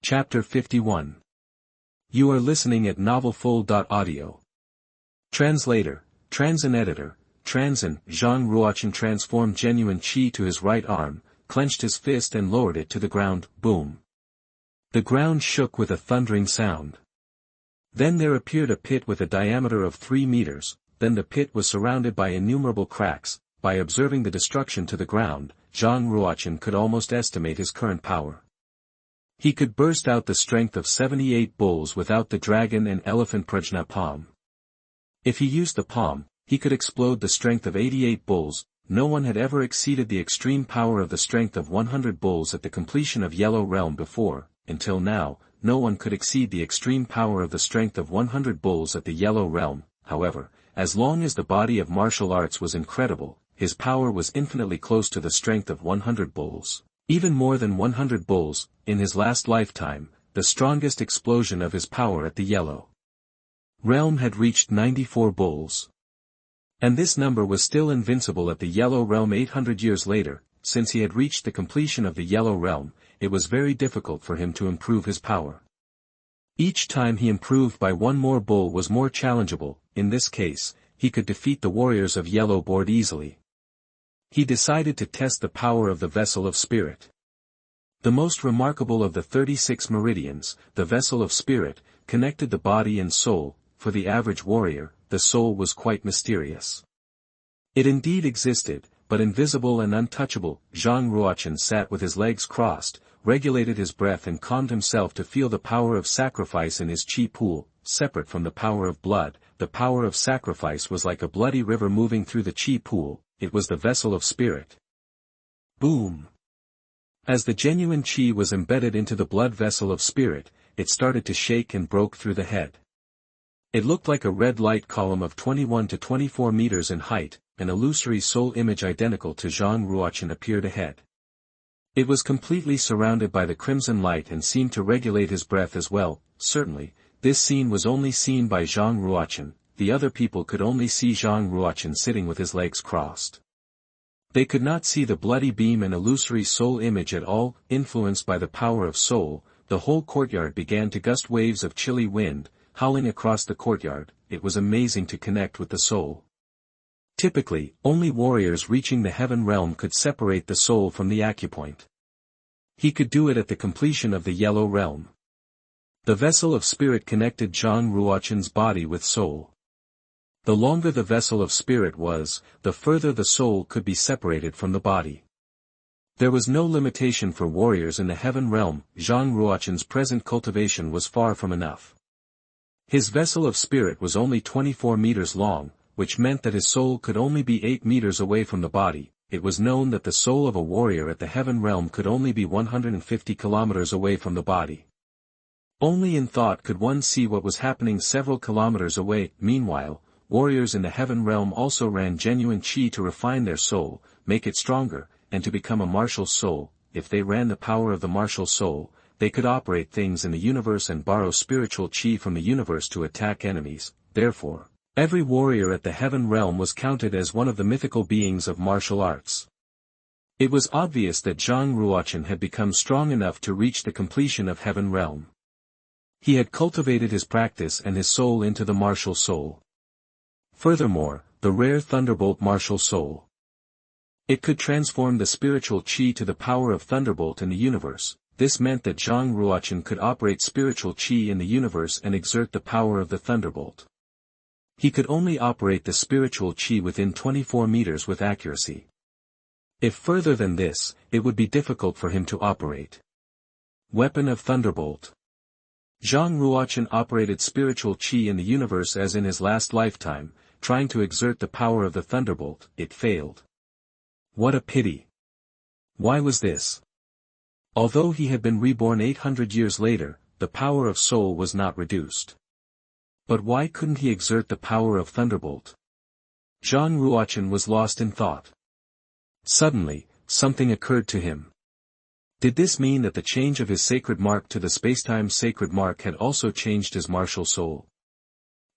Chapter 51. You are listening at novelfull.audio. Translator, Transin Editor, Transin. Zhang Ruo Chen transformed genuine qi to his right arm, clenched his fist and lowered it to the ground. Boom. The ground shook with a thundering sound. Then there appeared a pit with a diameter of 3 meters, then the pit was surrounded by innumerable cracks. By observing the destruction to the ground, Zhang Ruo Chen could almost estimate his current power. He could burst out the strength of 78 bulls without the dragon and elephant prajna palm. If he used the palm, he could explode the strength of 88 bulls. No one had ever exceeded the extreme power of the strength of 100 bulls at the completion of Yellow Realm before. Until now, no one could exceed the extreme power of the strength of 100 bulls at the Yellow Realm. However, as long as the body of martial arts was incredible, his power was infinitely close to the strength of 100 bulls. Even more than 100 bulls. In his last lifetime, the strongest explosion of his power at the Yellow Realm had reached 94 bulls. And this number was still invincible at the Yellow Realm 800 years later. Since he had reached the completion of the Yellow Realm, it was very difficult for him to improve his power. Each time he improved by one more bull was more challengeable. In this case, he could defeat the warriors of Yellow Board easily. He decided to test the power of the Vessel of Spirit. The most remarkable of the 36 meridians, the Vessel of Spirit, connected the body and soul. For the average warrior, the soul was quite mysterious. It indeed existed, but invisible and untouchable. Zhang Ruo Chen sat with his legs crossed, regulated his breath and calmed himself to feel the power of sacrifice in his qi pool. Separate from the power of blood, the power of sacrifice was like a bloody river moving through the qi pool. It was the Vessel of Spirit. Boom! As the genuine qi was embedded into the blood vessel of spirit, it started to shake and broke through the head. It looked like a red light column of 21 to 24 meters in height. An illusory soul image identical to Zhang Ruo Chen appeared ahead. It was completely surrounded by the crimson light and seemed to regulate his breath as well. Certainly, this scene was only seen by Zhang Ruo Chen. The other people could only see Zhang Ruo Chen sitting with his legs crossed. They could not see the bloody beam and illusory soul image at all. Influenced by the power of soul, the whole courtyard began to gust waves of chilly wind, howling across the courtyard. It was amazing to connect with the soul. Typically, only warriors reaching the heaven realm could separate the soul from the acupoint. He could do it at the completion of the Yellow Realm. The Vessel of Spirit connected Zhang Ruo Chen's body with soul. The longer the Vessel of Spirit was, the further the soul could be separated from the body. There was no limitation for warriors in the heaven realm. Zhang Ruo Chen's present cultivation was far from enough. His Vessel of Spirit was only 24 meters long, which meant that his soul could only be 8 meters away from the body. It was known that the soul of a warrior at the heaven realm could only be 150 kilometers away from the body. Only in thought could one see what was happening several kilometers away. Meanwhile, warriors in the heaven realm also ran genuine qi to refine their soul, make it stronger, and to become a martial soul. If they ran the power of the martial soul, they could operate things in the universe and borrow spiritual qi from the universe to attack enemies. Therefore, every warrior at the heaven realm was counted as one of the mythical beings of martial arts. It was obvious that Zhang Ruo Chen had become strong enough to reach the completion of heaven realm. He had cultivated his practice and his soul into the martial soul. Furthermore, the rare Thunderbolt martial soul. It could transform the spiritual qi to the power of Thunderbolt in the universe. This meant that Zhang Ruo Chen could operate spiritual qi in the universe and exert the power of the Thunderbolt. He could only operate the spiritual qi within 24 meters with accuracy. If further than this, it would be difficult for him to operate. Weapon of Thunderbolt. Zhang Ruo Chen operated spiritual qi in the universe as in his last lifetime, trying to exert the power of the Thunderbolt. It failed. What a pity. Why was this? Although he had been reborn 800 years later, the power of soul was not reduced. But why couldn't he exert the power of Thunderbolt? Zhang Ruo Chen was lost in thought. Suddenly, something occurred to him. Did this mean that the change of his sacred mark to the spacetime sacred mark had also changed his martial soul?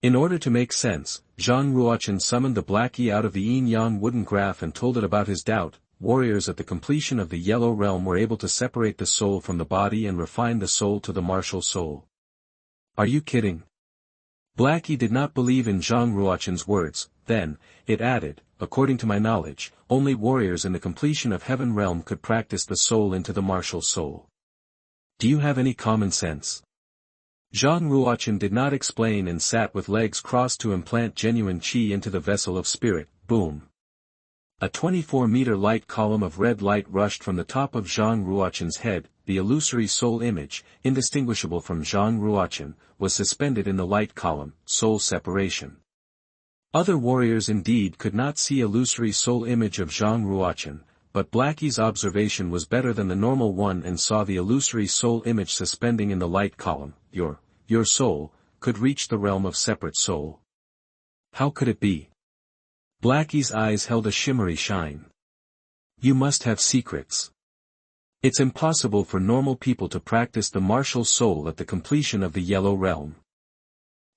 In order to make sense, Zhang Ruo Chen summoned the black E out of the yin-yang wooden graph and told it about his doubt. warriors at the completion of the Yellow Realm were able to separate the soul from the body and refine the soul to the martial soul. Are you kidding? Blackie did not believe in Zhang Ruo Chen's words. Then, it added, according to my knowledge, only warriors in the completion of Heaven Realm could practice the soul into the martial soul. Do you have any common sense? Zhang Ruo Chen did not explain and sat with legs crossed to implant genuine qi into the vessel of spirit. Boom. A 24-meter light column of red light rushed from the top of Zhang Ruo Chen's head. The illusory soul image, indistinguishable from Zhang Ruo Chen, was suspended in the light column, soul separation. Other warriors indeed could not see illusory soul image of Zhang Ruo Chen, but Blackie's observation was better than the normal one and saw the illusory soul image suspending in the light column. Your soul, could reach the realm of separate soul. How could it be? Blackie's eyes held a shimmery shine. You must have secrets. It's impossible for normal people to practice the martial soul at the completion of the Yellow Realm.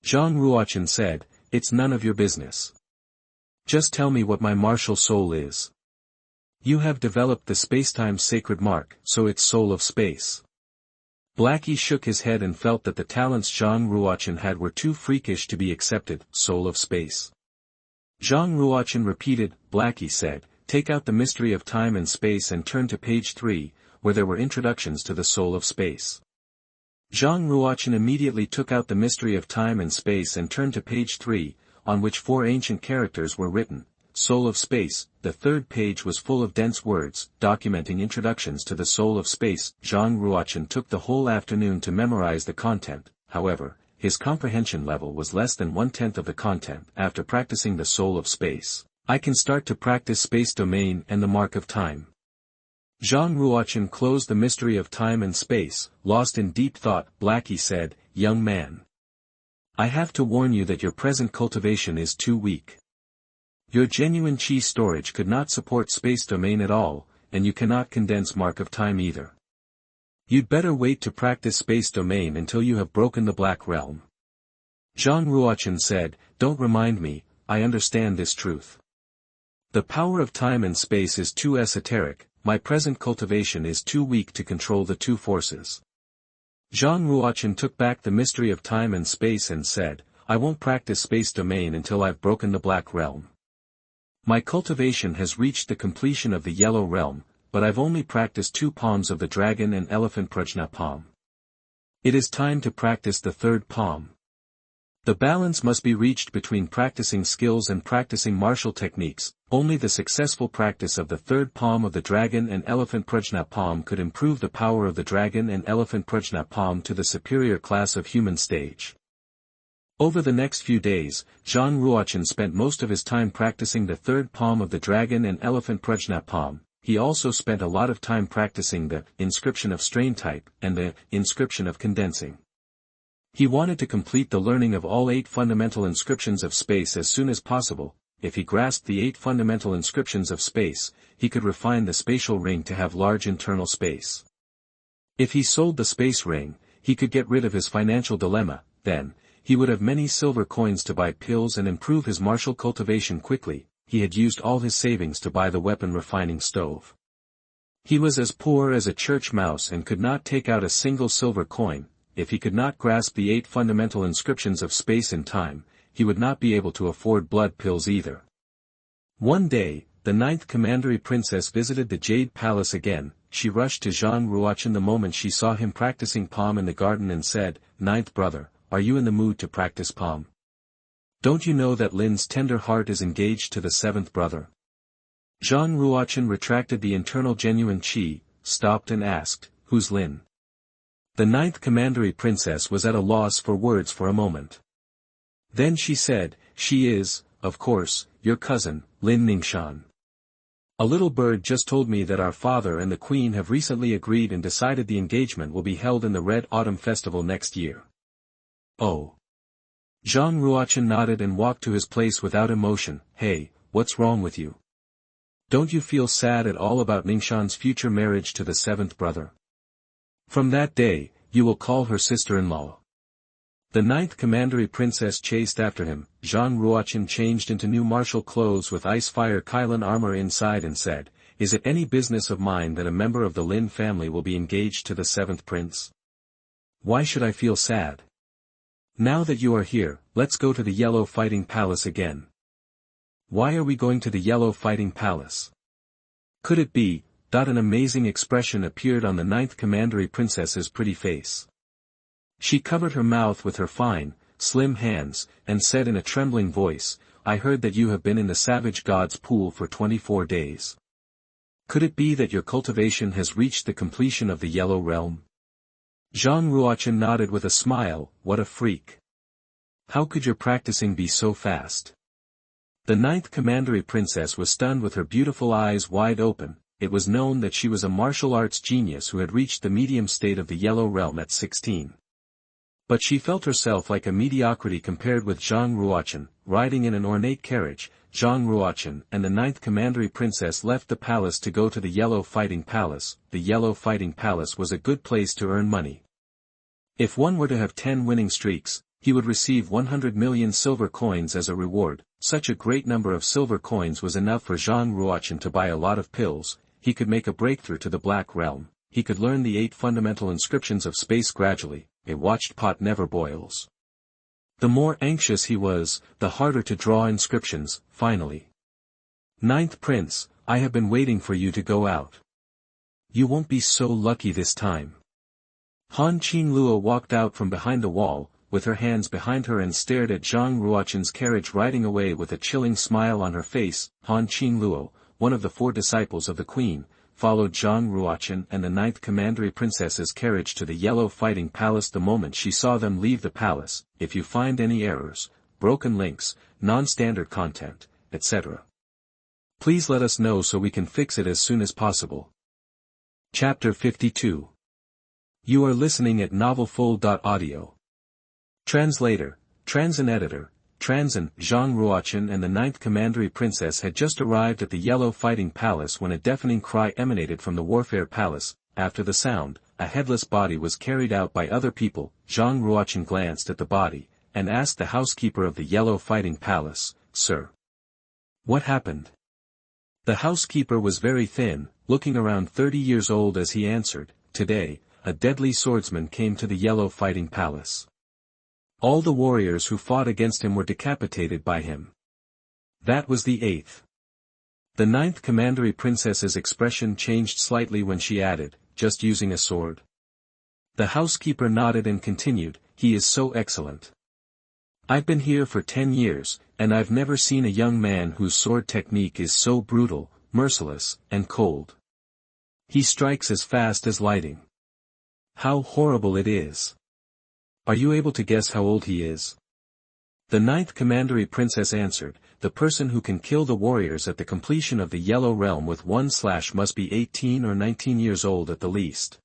Zhang Ruo Chen said, it's none of your business. Just tell me what my martial soul is. You have developed the spacetime sacred mark, so it's soul of space. Blackie shook his head and felt that the talents Zhang Ruo Chen had were too freakish to be accepted. Soul of space. Zhang Ruo Chen repeated. Blackie said, take out the mystery of time and space and turn to page 3, where there were introductions to the soul of space. Zhang Ruo Chen immediately took out the mystery of time and space and turned to page 3, on which 4 ancient characters were written. Soul of space. The third page was full of dense words, documenting introductions to the soul of space. Zhang Ruo Chen took the whole afternoon to memorize the content. However, his comprehension level was less than 1/10 of the content. After practicing the soul of space, I can start to practice space domain and the mark of time. Zhang Ruo Chen closed the mystery of time and space, lost in deep thought. Blackie said, young man. I have to warn you that your present cultivation is too weak. Your genuine qi storage could not support space domain at all, and you cannot condense mark of time either. You'd better wait to practice space domain until you have broken the Black Realm. Zhang Ruo Chen said, don't remind me, I understand this truth. The power of time and space is too esoteric, my present cultivation is too weak to control the two forces. Zhang Ruo Chen took back the mystery of time and space and said, I won't practice space domain until I've broken the Black Realm. My cultivation has reached the completion of the Yellow Realm, but I've only practiced 2 palms of the dragon and elephant prajna palm. It is time to practice the 3rd palm. The balance must be reached between practicing skills and practicing martial techniques. Only the successful practice of the 3rd palm of the dragon and elephant prajna palm could improve the power of the dragon and elephant prajna palm to the superior class of human stage. Over the next few days, Zhang Ruo Chen spent most of his time practicing the 3rd palm of the dragon and elephant prajna palm. He also spent a lot of time practicing the inscription of strain type and the inscription of condensing. He wanted to complete the learning of all 8 fundamental inscriptions of space as soon as possible. If he grasped the 8 fundamental inscriptions of space, he could refine the spatial ring to have large internal space. If he sold the space ring, he could get rid of his financial dilemma. Then, he would have many silver coins to buy pills and improve his martial cultivation quickly. He had used all his savings to buy the weapon refining stove. He was as poor as a church mouse and could not take out a single silver coin. If he could not grasp the 8 fundamental inscriptions of space and time, he would not be able to afford blood pills either. One day, the 9th Commandery Princess visited the Jade Palace again. She rushed to Zhang Ruo Chen the moment she saw him practicing palm in the garden and said, 9th brother, are you in the mood to practice palm? Don't you know that Lin's tender heart is engaged to the 7th brother? Zhang Ruo Chen retracted the internal genuine qi, stopped and asked, who's Lin? The 9th Commandery Princess was at a loss for words for a moment. Then she said, she is, of course, your cousin, Lin Ningshan. A little bird just told me that our father and the queen have recently agreed and decided the engagement will be held in the Red Autumn Festival next year. Oh. Zhang Ruo Chen nodded and walked to his place without emotion. Hey, what's wrong with you? Don't you feel sad at all about Ningshan's future marriage to the 7th brother? From that day, you will call her sister-in-law. The 9th Commandery Princess chased after him. Zhang Ruo Chen changed into new martial clothes with ice-fire Kailan armor inside and said, is it any business of mine that a member of the Lin family will be engaged to the seventh prince? Why should I feel sad? Now that you are here, let's go to the Yellow Fighting Palace again. Why are we going to the Yellow Fighting Palace? Could it be, an amazing expression appeared on the ninth commandery princess's pretty face. She covered her mouth with her fine, slim hands, and said in a trembling voice, I heard that you have been in the savage god's pool for 24 days. Could it be that your cultivation has reached the completion of the Yellow Realm? Zhang Ruo Chen nodded with a smile, what a freak. How could your practicing be so fast? The ninth commandery princess was stunned with her beautiful eyes wide open. It was known that she was a martial arts genius who had reached the medium state of the Yellow Realm at 16. But she felt herself like a mediocrity compared with Zhang Ruo Chen. Riding in an ornate carriage, Zhang Ruo Chen and the ninth commandery princess left the palace to go to the Yellow Fighting Palace. The Yellow Fighting Palace was a good place to earn money. If one were to have 10 winning streaks, he would receive 100 million silver coins as a reward. Such a great number of silver coins was enough for Zhang Ruo Chen to buy a lot of pills. He could make a breakthrough to the Black Realm. He could learn the 8 fundamental inscriptions of space gradually. A watched pot never boils. The more anxious he was, the harder to draw inscriptions. Finally. Ninth Prince, I have been waiting for you to go out. You won't be so lucky this time. Han Qingluo walked out from behind the wall, with her hands behind her and stared at Zhang Ruochen's carriage riding away with a chilling smile on her face. Han Qingluo, one of the 4 disciples of the queen, followed Zhang Ruochen and the ninth commandery princess's carriage to the Yellow Fighting Palace the moment she saw them leave the palace. If you find any errors, broken links, non-standard content, etc., please let us know so we can fix it as soon as possible. Chapter 52. You are listening at novelfull.audio. Translator, Transin Editor, Transin. Zhang Ruochen and the ninth commandery princess had just arrived at the Yellow Fighting Palace when a deafening cry emanated from the Warfare Palace. After the sound, a headless body was carried out by other people. Zhang Ruochen glanced at the body, and asked the housekeeper of the Yellow Fighting Palace, Sir, what happened? The housekeeper was very thin, looking around 30 years old as he answered, Today, a deadly swordsman came to the Yellow Fighting Palace. All the warriors who fought against him were decapitated by him. That was the 8th. The ninth commandery princess's expression changed slightly when she added, just using a sword. The housekeeper nodded and continued, He is so excellent. I've been here for 10 years, and I've never seen a young man whose sword technique is so brutal, merciless, and cold. He strikes as fast as lightning. How horrible it is. Are you able to guess how old he is? The ninth commandery princess answered, The person who can kill the warriors at the completion of the Yellow Realm with one slash must be 18 or 19 years old at the least.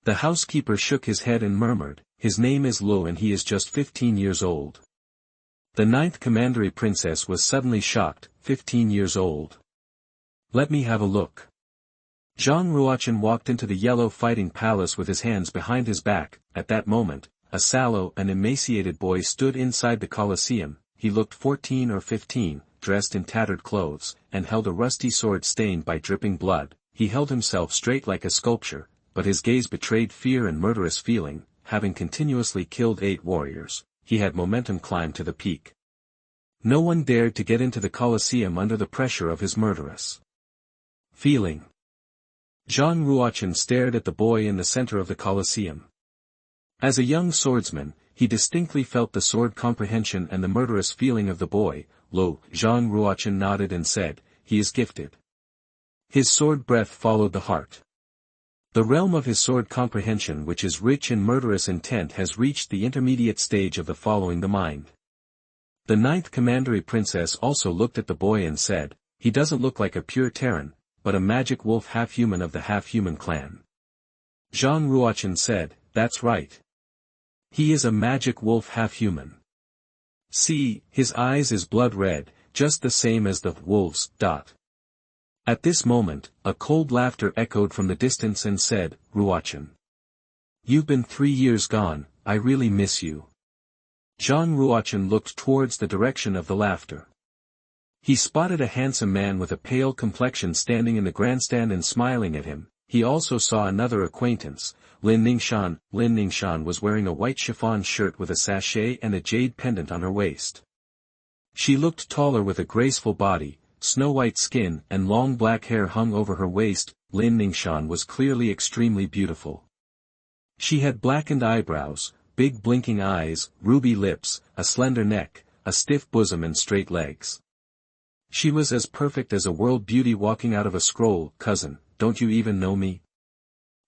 The housekeeper shook his head and murmured, His name is Lu and he is just 15 years old. The ninth commandery princess was suddenly shocked, 15 years old. Let me have a look. Zhang Ruochen walked into the Yellow Fighting Palace with his hands behind his back. At that moment, a sallow and emaciated boy stood inside the Colosseum. He looked 14 or 15, dressed in tattered clothes, and held a rusty sword stained by dripping blood. He held himself straight like a sculpture, but his gaze betrayed fear and murderous feeling. Having continuously killed 8 warriors, he had momentum climb to the peak. No one dared to get into the Colosseum under the pressure of his murderous feeling. Zhang Ruochen stared at the boy in the center of the Colosseum. As a young swordsman, he distinctly felt the sword comprehension and the murderous feeling of the boy. Lo, Zhang Ruochen nodded and said, He is gifted. His sword breath followed the heart. The realm of his sword comprehension, which is rich in murderous intent, has reached the intermediate stage of the following the mind. The ninth commandery princess also looked at the boy and said, He doesn't look like a pure Terran, but a magic wolf half-human of the half-human clan. Zhang Ruochen said, That's right. He is a magic wolf half-human. See, his eyes is blood red, just the same as the wolf's. At this moment, a cold laughter echoed from the distance and said, Ruochen. You've been 3 years gone, I really miss you. Zhang Ruochen looked towards the direction of the laughter. He spotted a handsome man with a pale complexion standing in the grandstand and smiling at him. He also saw another acquaintance, Lin Ningshan. Lin Ningshan was wearing a white chiffon shirt with a sachet and a jade pendant on her waist. She looked taller with a graceful body, snow-white skin and long black hair hung over her waist. Lin Ningshan was clearly extremely beautiful. She had blackened eyebrows, big blinking eyes, ruby lips, a slender neck, a stiff bosom and straight legs. She was as perfect as a world beauty walking out of a scroll. Cousin, don't you even know me?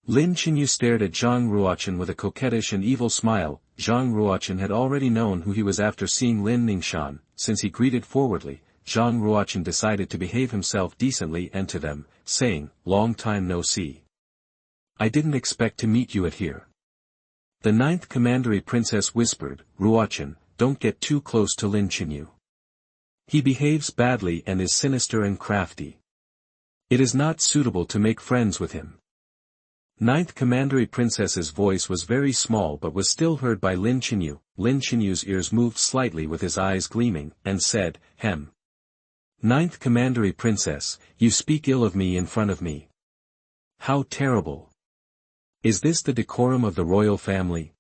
Lin Qinyu stared at Zhang Ruochen with a coquettish and evil smile. Zhang Ruochen had already known who he was after seeing Lin Ningshan. Since he greeted forwardly, Zhang Ruochen decided to behave himself decently and to them, saying, "Long time no see. I didn't expect to meet you at here." The ninth commandery princess whispered, "Ruochen, don't get too close to Lin Qinyu. He behaves badly and is sinister and crafty. It is not suitable to make friends with him." Ninth commandery princess's voice was very small but was still heard by Lin Qinyu. Lin Qinyu's ears moved slightly with his eyes gleaming, and said, "Hem. Ninth commandery princess, you speak ill of me in front of me. How terrible. Is this the decorum of the royal family?"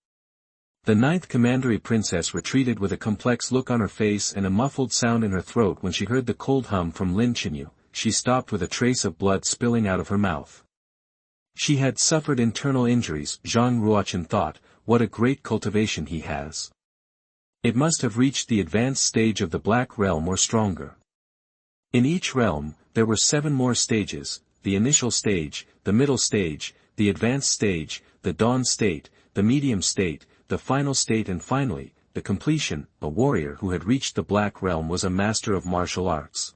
The ninth commandery princess retreated with a complex look on her face and a muffled sound in her throat when she heard the cold hum from Lin Qinyu. She stopped with a trace of blood spilling out of her mouth. She had suffered internal injuries. Zhang Ruochen thought, what a great cultivation he has. It must have reached the advanced stage of the Black Realm or stronger. In each realm, there were 7 more stages: the initial stage, the middle stage, the advanced stage, the dawn state, the medium state, the final state and finally, the completion. A warrior who had reached the Black Realm was a master of martial arts.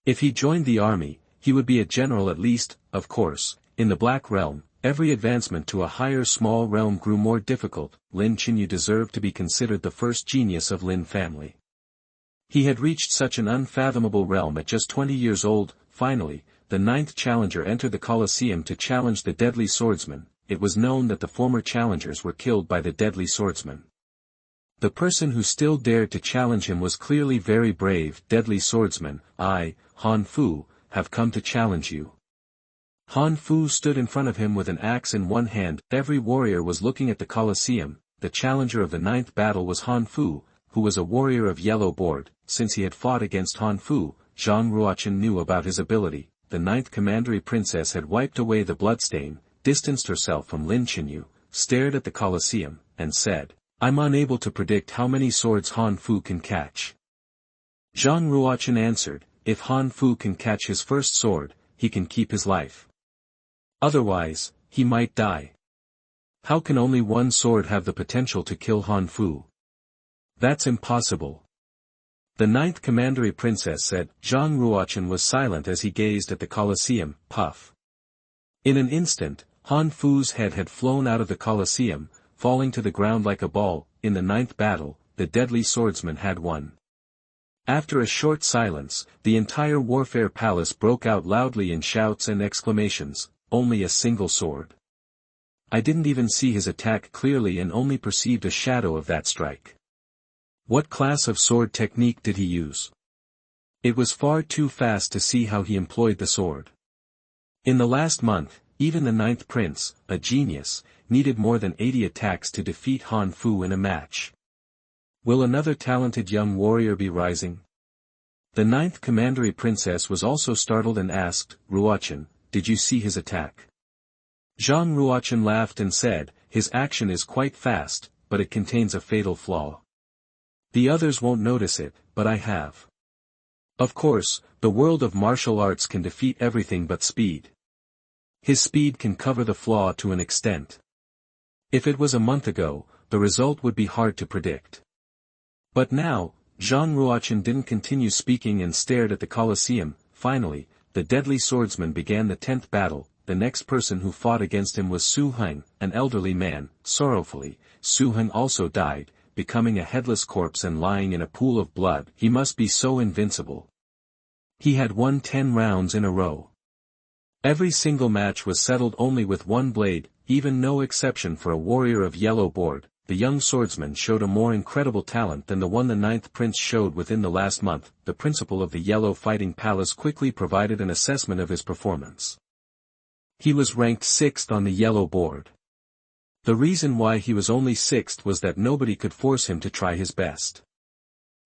If he joined the army, he would be a general at least. Of course, in the Black Realm, every advancement to a higher small realm grew more difficult. Lin Qinyu deserved to be considered the first genius of Lin family. He had reached such an unfathomable realm at just 20 years old. Finally, the 9th challenger entered the Colosseum to challenge the deadly swordsman. It was known that the former challengers were killed by the deadly swordsman. The person who still dared to challenge him was clearly very brave. "Deadly swordsman, I, Han Fu, have come to challenge you." Han Fu stood in front of him with an axe in one hand. Every warrior was looking at the Colosseum. The challenger of the 9th battle was Han Fu, who was a warrior of yellow board. Since he had fought against Han Fu, Zhang Ruochen knew about his ability. The 9th commandery princess had wiped away the bloodstain, distanced herself from Lin Qinyu, stared at the Colosseum, and said, "I'm unable to predict how many swords Han Fu can catch." Zhang Ruochen answered, "If Han Fu can catch his first sword, he can keep his life. Otherwise, he might die." "How can only one sword have the potential to kill Han Fu?" "That's impossible." The 9th commandery princess said. Zhang Ruochen was silent as he gazed at the Colosseum. Puff. In an instant, Han Fu's head had flown out of the Colosseum, falling to the ground like a ball. In the 9th battle, the deadly swordsman had won. After a short silence, the entire warfare palace broke out loudly in shouts and exclamations. "Only a single sword. I didn't even see his attack clearly and only perceived a shadow of that strike. What class of sword technique did he use? It was far too fast to see how he employed the sword." In the last month, even the 9th prince, a genius, needed more than 80 attacks to defeat Han Fu in a match. Will another talented young warrior be rising? The 9th commandery princess was also startled and asked, "Ruochen, did you see his attack?" Zhang Ruochen laughed and said, "His action is quite fast, but it contains a fatal flaw. The others won't notice it, but I have." Of course, the world of martial arts can defeat everything but speed. His speed can cover the flaw to an extent. If it was a month ago, the result would be hard to predict. But now, Zhang Ruochen didn't continue speaking and stared at the Colosseum. Finally, the deadly swordsman began the 10th battle. The next person who fought against him was Su Heng, an elderly man. Sorrowfully, Su Heng also died, becoming a headless corpse and lying in a pool of blood. He must be so invincible. He had won 10 rounds in a row. Every single match was settled only with one blade, even no exception for a warrior of yellow board. the young swordsman showed a more incredible talent than the one the ninth prince showed within the last month. The principal of the Yellow Fighting Palace quickly provided an assessment of his performance. He was ranked 6th on the yellow board. The reason why he was only 6th was that nobody could force him to try his best.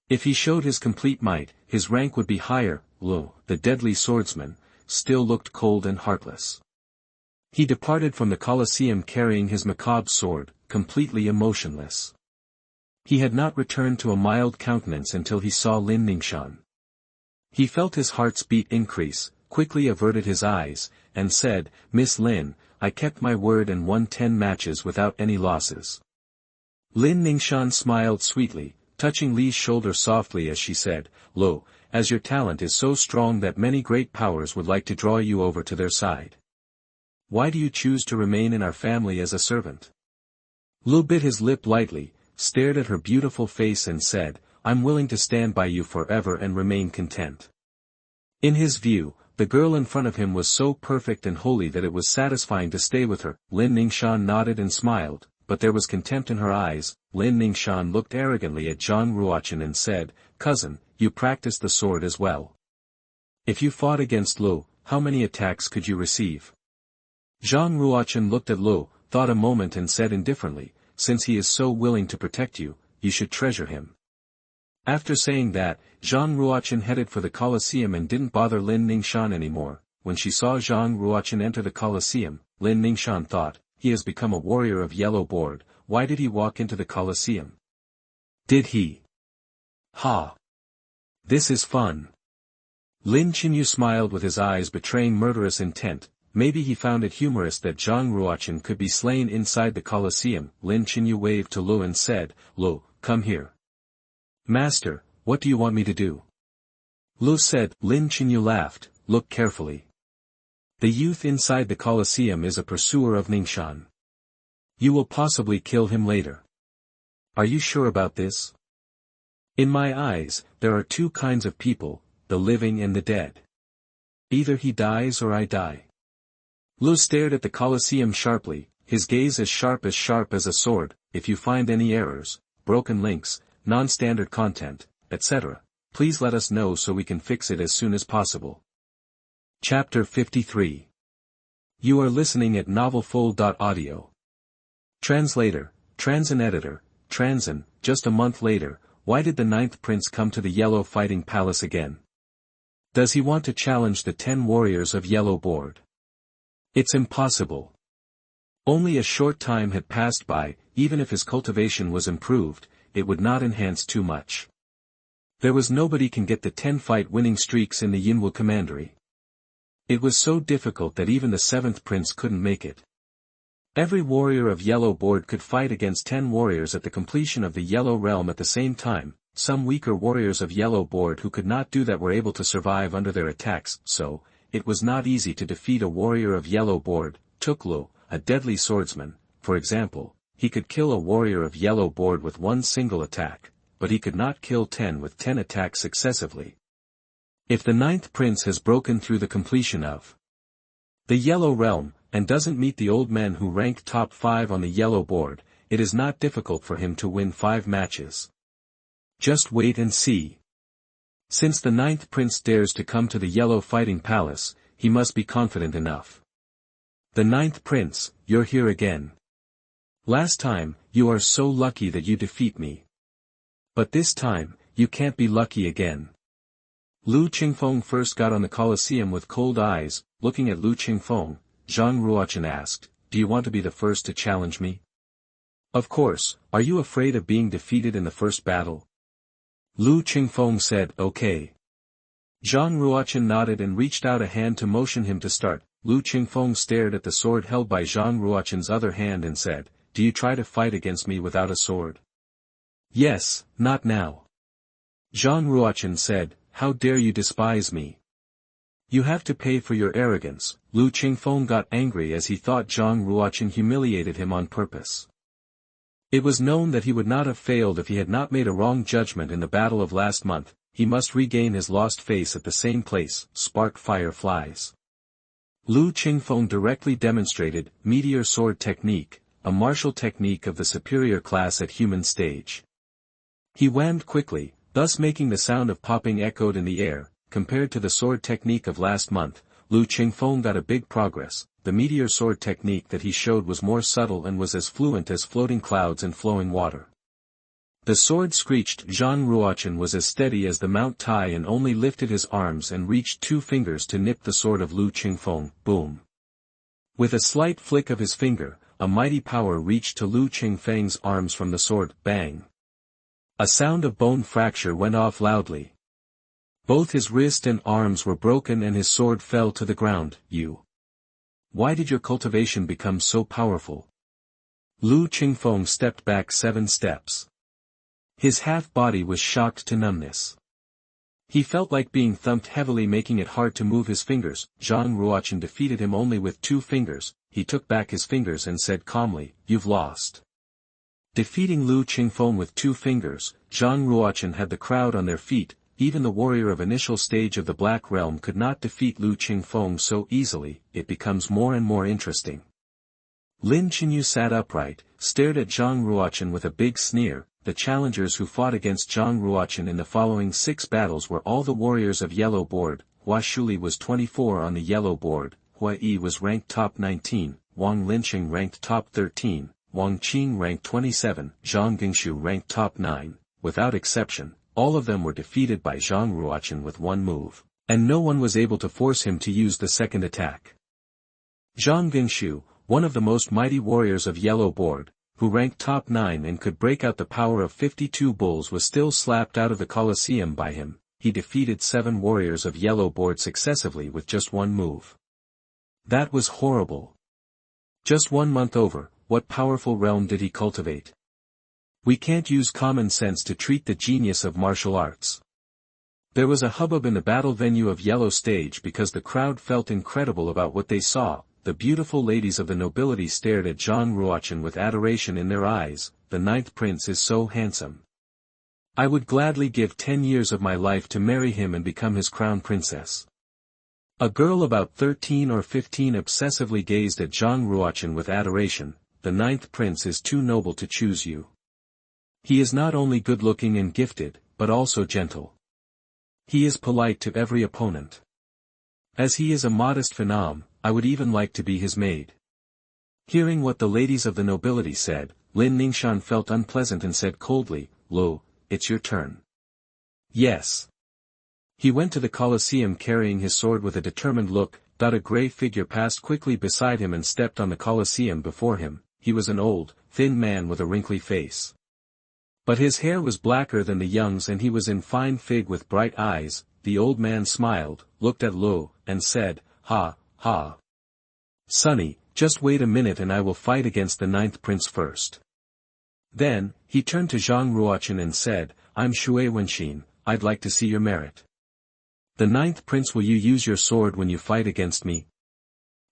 If he showed his complete might, his rank would be higher. Luo, the deadly swordsman, still looked cold and heartless. He departed from the Colosseum carrying his macabre sword, completely emotionless. He had not returned to a mild countenance until he saw Lin Ningxuan. He felt his heart's beat increase, quickly averted his eyes, and said, "Miss Lin, I kept my word and won 10 matches without any losses." Lin Ningxuan smiled sweetly, touching Li's shoulder softly as she said, "Lo, as your talent is so strong that many great powers would like to draw you over to their side. Why do you choose to remain in our family as a servant?" Lu bit his lip lightly, stared at her beautiful face and said, "I'm willing to stand by you forever and remain content." In his view, the girl in front of him was so perfect and holy that it was satisfying to stay with her. Lin Ningxuan nodded and smiled, but there was contempt in her eyes. Lin Ningxuan looked arrogantly at Zhang Ruo Chen and said, "Cousin, you practice the sword as well. If you fought against Lu, how many attacks could you receive?" Zhang Ruo Chen looked at Lu, thought a moment and said indifferently, "Since he is so willing to protect you, you should treasure him." After saying that, Zhang Ruochen headed for the Colosseum and didn't bother Lin Ningxuan anymore. When she saw Zhang Ruochen enter the Colosseum, Lin Ningxuan thought, "He has become a warrior of yellow board. Why did he walk into the Colosseum? Did he? Ha! This is fun." Lin Qinyu smiled with his eyes betraying murderous intent. Maybe he found it humorous that Zhang Ruochen could be slain inside the Colosseum. Lin Qinyu waved to Lu and said, "Lu, come here." "Master, what do you want me to do?" Lu said. Lin Qinyu laughed, "Look carefully. The youth inside the Colosseum is a pursuer of Ningxuan. You will possibly kill him later. Are you sure about this? In my eyes, there are 2 kinds of people, the living and the dead. Either he dies or I die." Lu stared at the Colosseum sharply, his gaze as sharp as a sword. "If you find any errors, broken links, non-standard content, etc., please let us know so we can fix it as soon as possible." Chapter 53. You are listening at novelfull.audio. Translator, Transin Editor, Transin. Just a month later, why did the 9th prince come to the Yellow Fighting Palace again? Does he want to challenge the 10 warriors of Yellow Board? It's impossible. Only a short time had passed by. Even if his cultivation was improved, it would not enhance too much. There was nobody can get the 10 fight winning streaks in the Yinwu Commandery. It was so difficult that even the 7th prince couldn't make it. Every warrior of Yellow Board could fight against 10 warriors at the completion of the Yellow Realm at the same time. Some weaker warriors of Yellow Board who could not do that were able to survive under their attacks, so it was not easy to defeat a warrior of Yellow Board. Tuklu, a deadly swordsman, for example, he could kill a warrior of Yellow Board with 1 single attack, but he could not kill 10 with 10 attacks successively. If the 9th prince has broken through the completion of the Yellow Realm, and doesn't meet the old men who rank top 5 on the Yellow Board, it is not difficult for him to win 5 matches. Just wait and see. Since the 9th prince dares to come to the Yellow Fighting Palace, he must be confident enough. "The 9th prince, you're here again. Last time, you are so lucky that you defeat me. But this time, you can't be lucky again." Lu Qingfeng first got on the Colosseum with cold eyes. Looking at Lu Qingfeng, Zhang Ruochen asked, "Do you want to be the first to challenge me?" "Of course. Are you afraid of being defeated in the first battle?" Lu Qingfeng said, "Okay." Zhang Ruochen nodded and reached out a hand to motion him to start. Lu Qingfeng stared at the sword held by Zhang Ruochen's other hand and said, "Do you try to fight against me without a sword?" "Yes, not now." Zhang Ruochen said, "How dare you despise me? You have to pay for your arrogance." Lu Qingfeng got angry as he thought Zhang Ruochen humiliated him on purpose. It was known that he would not have failed if he had not made a wrong judgment in the battle of last month. He must regain his lost face at the same place. Spark fire flies. Lu Qingfeng directly demonstrated meteor sword technique. a martial technique of the superior class at human stage. He whammed quickly, thus making the sound of popping echoed in the air. Compared to the sword technique of last month, Lu Qingfeng got a big progress. The meteor sword technique that he showed was more subtle and was as fluent as floating clouds and flowing water. The sword screeched. Zhang Ruo Chen was as steady as the Mount Tai and only lifted his arms and reached 2 fingers to nip the sword of Lu Qingfeng. Boom! With a slight flick of his finger, a mighty power reached to Lu Qingfeng's arms from the sword. Bang! A sound of bone fracture went off loudly. Both his wrist and arms were broken and his sword fell to the ground. Why did your cultivation become so powerful? Lu Qingfeng stepped back 7 steps. His half-body was shocked to numbness. He felt like being thumped heavily, making it hard to move his fingers. Zhang Ruochen defeated him only with 2 fingers. He took back his fingers and said calmly, "You've lost." Defeating Lu Qingfeng with 2 fingers, Zhang Ruochen had the crowd on their feet. Even the warrior of initial stage of the Black Realm could not defeat Lu Qingfeng so easily. It becomes more and more interesting. Lin Qinyu sat upright, stared at Zhang Ruochen with a big sneer. The challengers who fought against Zhang Ruochen in the following 6 battles were all the warriors of yellow board. Hua Shuli was 24 on the yellow board, Hua Yi was ranked top 19, Wang Linqing ranked top 13, Wang Qing ranked 27, Zhang Gingshu ranked top 9, without exception. All of them were defeated by Zhang Ruochen with 1 move, and no one was able to force him to use the second attack. Zhang Gingshu, one of the most mighty warriors of yellow board, who ranked top 9 and could break out the power of 52 bulls, was still slapped out of the Colosseum by him. He defeated 7 warriors of yellow board successively with just 1 move. That was horrible. Just 1 month over, what powerful realm did he cultivate? We can't use common sense to treat the genius of martial arts. There was a hubbub in the battle venue of yellow stage because the crowd felt incredible about what they saw. The beautiful ladies of the nobility stared at Zhang Ruochen with adoration in their eyes. The 9th prince is so handsome. I would gladly give 10 years of my life to marry him and become his crown princess. A girl about 13 or 15 obsessively gazed at Zhang Ruochen with adoration. The 9th prince is too noble to choose you. He is not only good-looking and gifted, but also gentle. He is polite to every opponent. As he is a modest phenom, I would even like to be his maid. Hearing what the ladies of the nobility said, Lin Ningxian felt unpleasant and said coldly, "Lo, it's your turn." Yes. He went to the Colosseum carrying his sword with a determined look. A gray figure passed quickly beside him and stepped on the Colosseum before him. He was an old, thin man with a wrinkly face. But his hair was blacker than the young's and he was in fine fig with bright eyes. The old man smiled, looked at Lo, and said, "Ha, ha. Sonny, just wait a minute and I will fight against the 9th prince first." Then, he turned to Zhang Ruochen and said, "I'm Shui Wenxin, I'd like to see your merit. The 9th prince, will you use your sword when you fight against me?"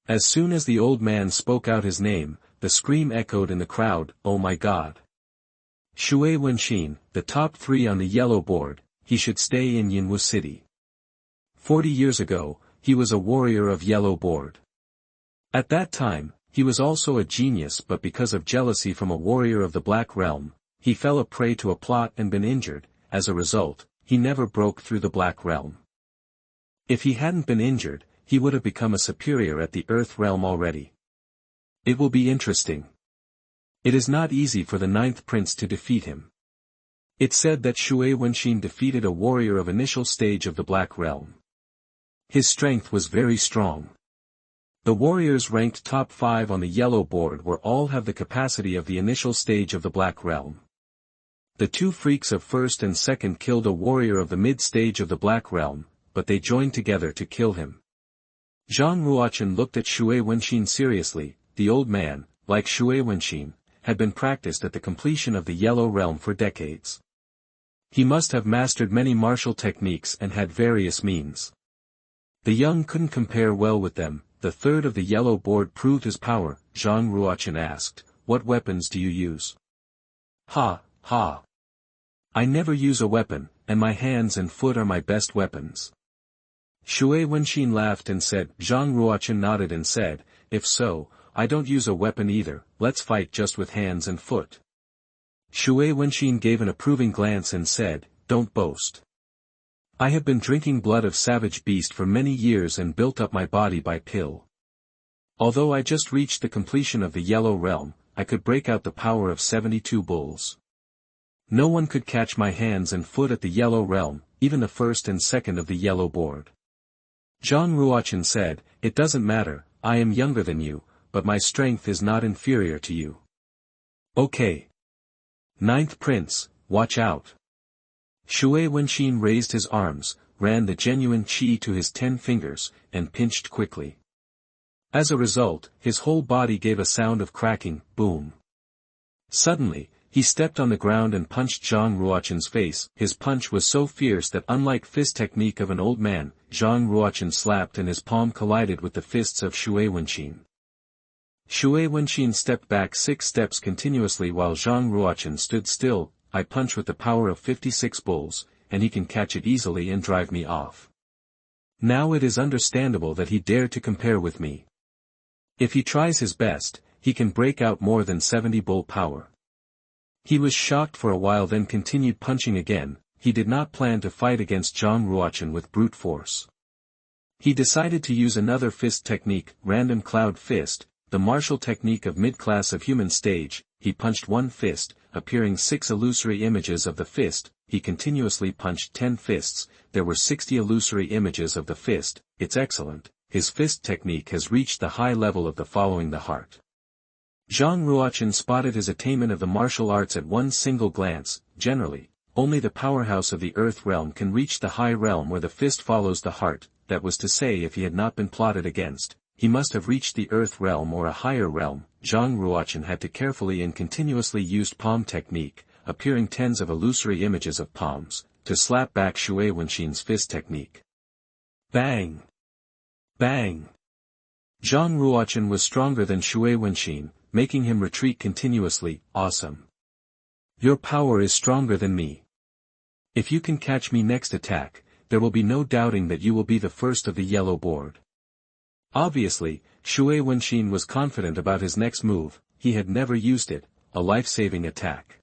As soon as the old man spoke out his name, the scream echoed in the crowd, "Oh my God! Shui Wenxin, the top 3 on the yellow board, he should stay in Yinwu City." 40 years ago, he was a warrior of yellow board. At that time, he was also a genius, but because of jealousy from a warrior of the Black Realm, he fell a prey to a plot and been injured. As a result, he never broke through the Black Realm. If he hadn't been injured, he would have become a superior at the Earth Realm already. It will be interesting. It is not easy for the 9th prince to defeat him. It said that Shui Wenxin defeated a warrior of initial stage of the Black Realm. His strength was very strong. The warriors ranked top 5 on the yellow board were all have the capacity of the initial stage of the Black Realm. The 2 freaks of first and second killed a warrior of the mid-stage of the Black Realm, but they joined together to kill him. Zhang Ruochen looked at Shui Wenxin seriously. The old man, like Shui Wenxin, had been practiced at the completion of the Yellow Realm for decades. He must have mastered many martial techniques and had various means. The young couldn't compare well with them. The 3rd of the yellow board proved his power. Zhang Ruochen asked, "What weapons do you use?" "Ha, ha. I never use a weapon, and my hands and foot are my best weapons." Shui Wenxin laughed and said. Zhang Ruochen nodded and said, "If so, I don't use a weapon either, let's fight just with hands and foot. Xuanhuan gave an approving glance and said, don't boast. I have been drinking blood of savage beast for many years and built up my body by pill. Although I just reached the completion of the Yellow Realm, I could break out the power of 72 bulls. No one could catch my hands and foot at the Yellow Realm, even the first and second of the Yellow Board. Zhang Ruo Chen said, it doesn't matter, I am younger than you, but my strength is not inferior to you. Okay. Ninth Prince, watch out. Xuanhuan raised his arms, ran the genuine chi to his 10 fingers, and pinched quickly. As a result, his whole body gave a sound of cracking, boom. Suddenly, he stepped on the ground and punched Zhang Ruo Chen's face. His punch was so fierce that unlike fist technique of an old man, Zhang Ruo Chen slapped and his palm collided with the fists of Xuanhuan. Xuanhuan stepped back 6 steps continuously while Zhang Ruo Chen stood still. I punch with the power of 56 bulls, and he can catch it easily and drive me off. Now it is understandable that he dared to compare with me. If he tries his best, he can break out more than 70 bull power. He was shocked for a while then continued punching again. He did not plan to fight against Zhang Ruo Chen with brute force. He decided to use another fist technique, random cloud fist, the martial technique of mid-class of human stage. He punched one fist, appearing 6 illusory images of the fist. He continuously punched 10 fists, there were 60 illusory images of the fist. It's excellent, his fist technique has reached the high level of the following the heart. Zhang Ruo Chen spotted his attainment of the martial arts at one single glance. Generally, only the powerhouse of the earth realm can reach the high realm where the fist follows the heart. That was to say, if he had not been plotted against, he must have reached the earth realm or a higher realm. Zhang Ruo Chen had to carefully and continuously used palm technique, appearing tens of illusory images of palms, to slap back Xuanhuan's fist technique. Bang! Bang! Zhang Ruo Chen was stronger than Xuanhuan, making him retreat continuously. Awesome. Your power is stronger than me. If you can catch me next attack, there will be no doubting that you will be the first of the Yellow Board. Obviously, Xuanhuan was confident about his next move. He had never used it, a life-saving attack.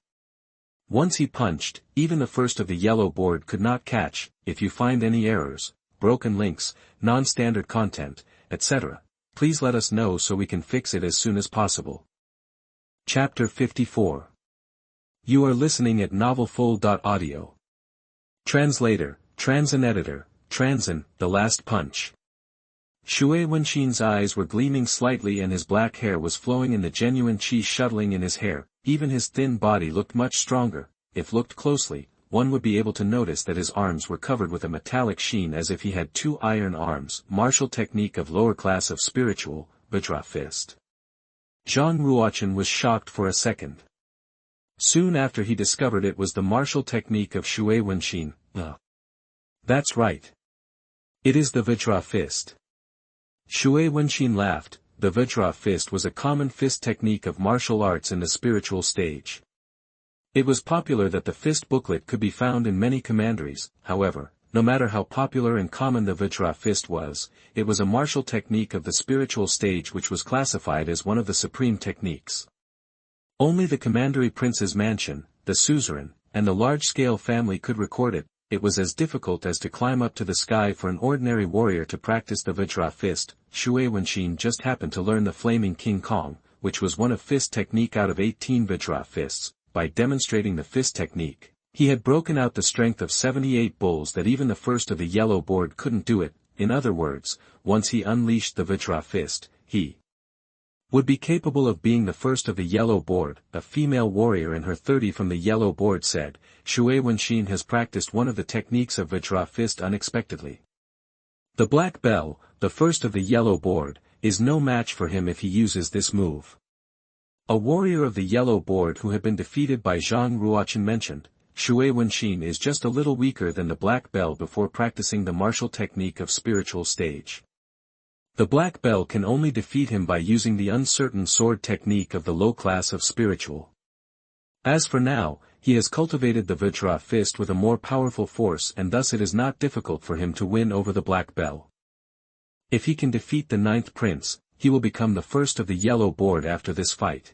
Once he punched, even the first of the Yellow Board could not catch. If you find any errors, broken links, non-standard content, etc., please let us know so we can fix it as soon as possible. Chapter 54. You are listening at novelfull.audio. Translator, Transin Editor, Transin, The Last Punch. Xuanhuan's eyes were gleaming slightly and his black hair was flowing in the genuine chi shuttling in his hair. Even his thin body looked much stronger. If looked closely, one would be able to notice that his arms were covered with a metallic sheen as if he had 2 iron arms. Martial technique of lower class of spiritual, Vajra fist. Zhang Ruo Chen was shocked for a second. Soon after he discovered it was the martial technique of Xuanhuan. That's right. It is the Vajra fist. Xuanhuan laughed. The Vajra fist was a common fist technique of martial arts in the spiritual stage. It was popular that the fist booklet could be found in many commanderies. However, no matter how popular and common the Vajra fist was, it was a martial technique of the spiritual stage which was classified as one of the supreme techniques. Only the commandery prince's mansion, the suzerain, and the large-scale family could record it. It was as difficult as to climb up to the sky for an ordinary warrior to practice the Vajra fist. Xuanhuan just happened to learn the Flaming King Kong, which was one of fist technique out of 18 Vajra fists. By demonstrating the fist technique, he had broken out the strength of 78 bulls that even the first of the Yellow Board couldn't do it. In other words, once he unleashed the Vajra fist, he would be capable of being the first of the Yellow Board. A female warrior in her 30 from the Yellow Board said, Xuanhuan has practiced one of the techniques of Vajra fist unexpectedly. The Black Bell, the first of the Yellow Board, is no match for him if he uses this move. A warrior of the Yellow Board who had been defeated by Zhang Ruo Chen mentioned, Xuanhuan is just a little weaker than the Black Bell before practicing the martial technique of spiritual stage. The Black Bell can only defeat him by using the uncertain sword technique of the low class of spiritual. As for now, he has cultivated the Vajra fist with a more powerful force and thus it is not difficult for him to win over the Black Bell. If he can defeat the 9th prince, he will become the first of the yellow board after this fight.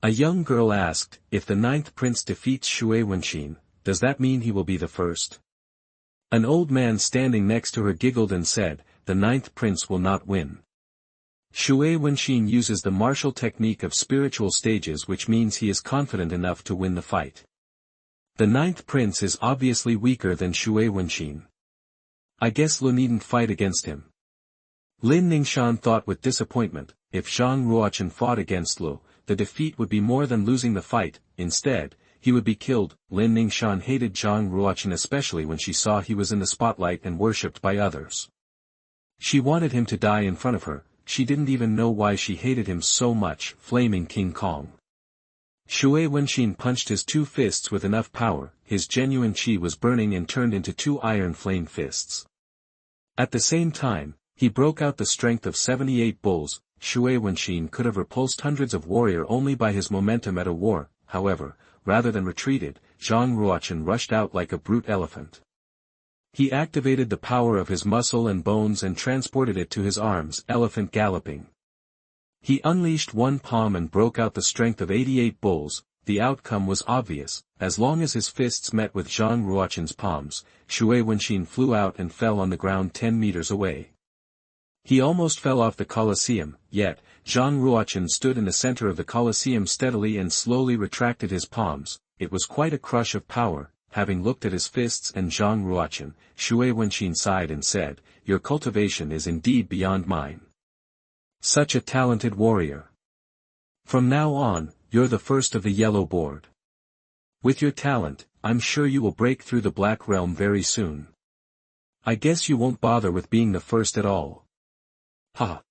A young girl asked, if the ninth prince defeats Xuanhuan, does that mean he will be the first? An old man standing next to her giggled and said, the ninth prince will not win. Xuanhuan uses the martial technique of spiritual stages, which means he is confident enough to win the fight. The ninth prince is obviously weaker than Xuanhuan. I guess Lu needn't fight against him. Lin Ningxian thought with disappointment, if Zhang Ruo Chen fought against Lu, the defeat would be more than losing the fight. Instead, he would be killed. Lin Ningxian hated Zhang Ruo Chen especially when she saw he was in the spotlight and worshipped by others. She wanted him to die in front of her. She didn't even know why she hated him so much. Flaming King Kong. Xuanhuan punched his two fists with enough power, his genuine chi was burning and turned into two iron flame fists. At the same time, he broke out the strength of 78 bulls. Xuanhuan could have repulsed hundreds of warriors only by his momentum at a war. However, rather than retreated, Zhang Ruo Chen rushed out like a brute elephant. He activated the power of his muscle and bones and transported it to his arms, elephant galloping. He unleashed one palm and broke out the strength of 88 bulls. The outcome was obvious. As long as his fists met with Zhang Ruo Chen's palms, Xuanhuan flew out and fell on the ground 10 meters away. He almost fell off the Colosseum, yet, Zhang Ruo Chen stood in the center of the Colosseum steadily and slowly retracted his palms. It was quite a crush of power. Having looked at his fists and Zhang Ruo Chen, Xuanhuan sighed and said, your cultivation is indeed beyond mine. Such a talented warrior. From now on, you're the first of the yellow board. With your talent, I'm sure you will break through the Black Realm very soon. I guess you won't bother with being the first at all. Ha!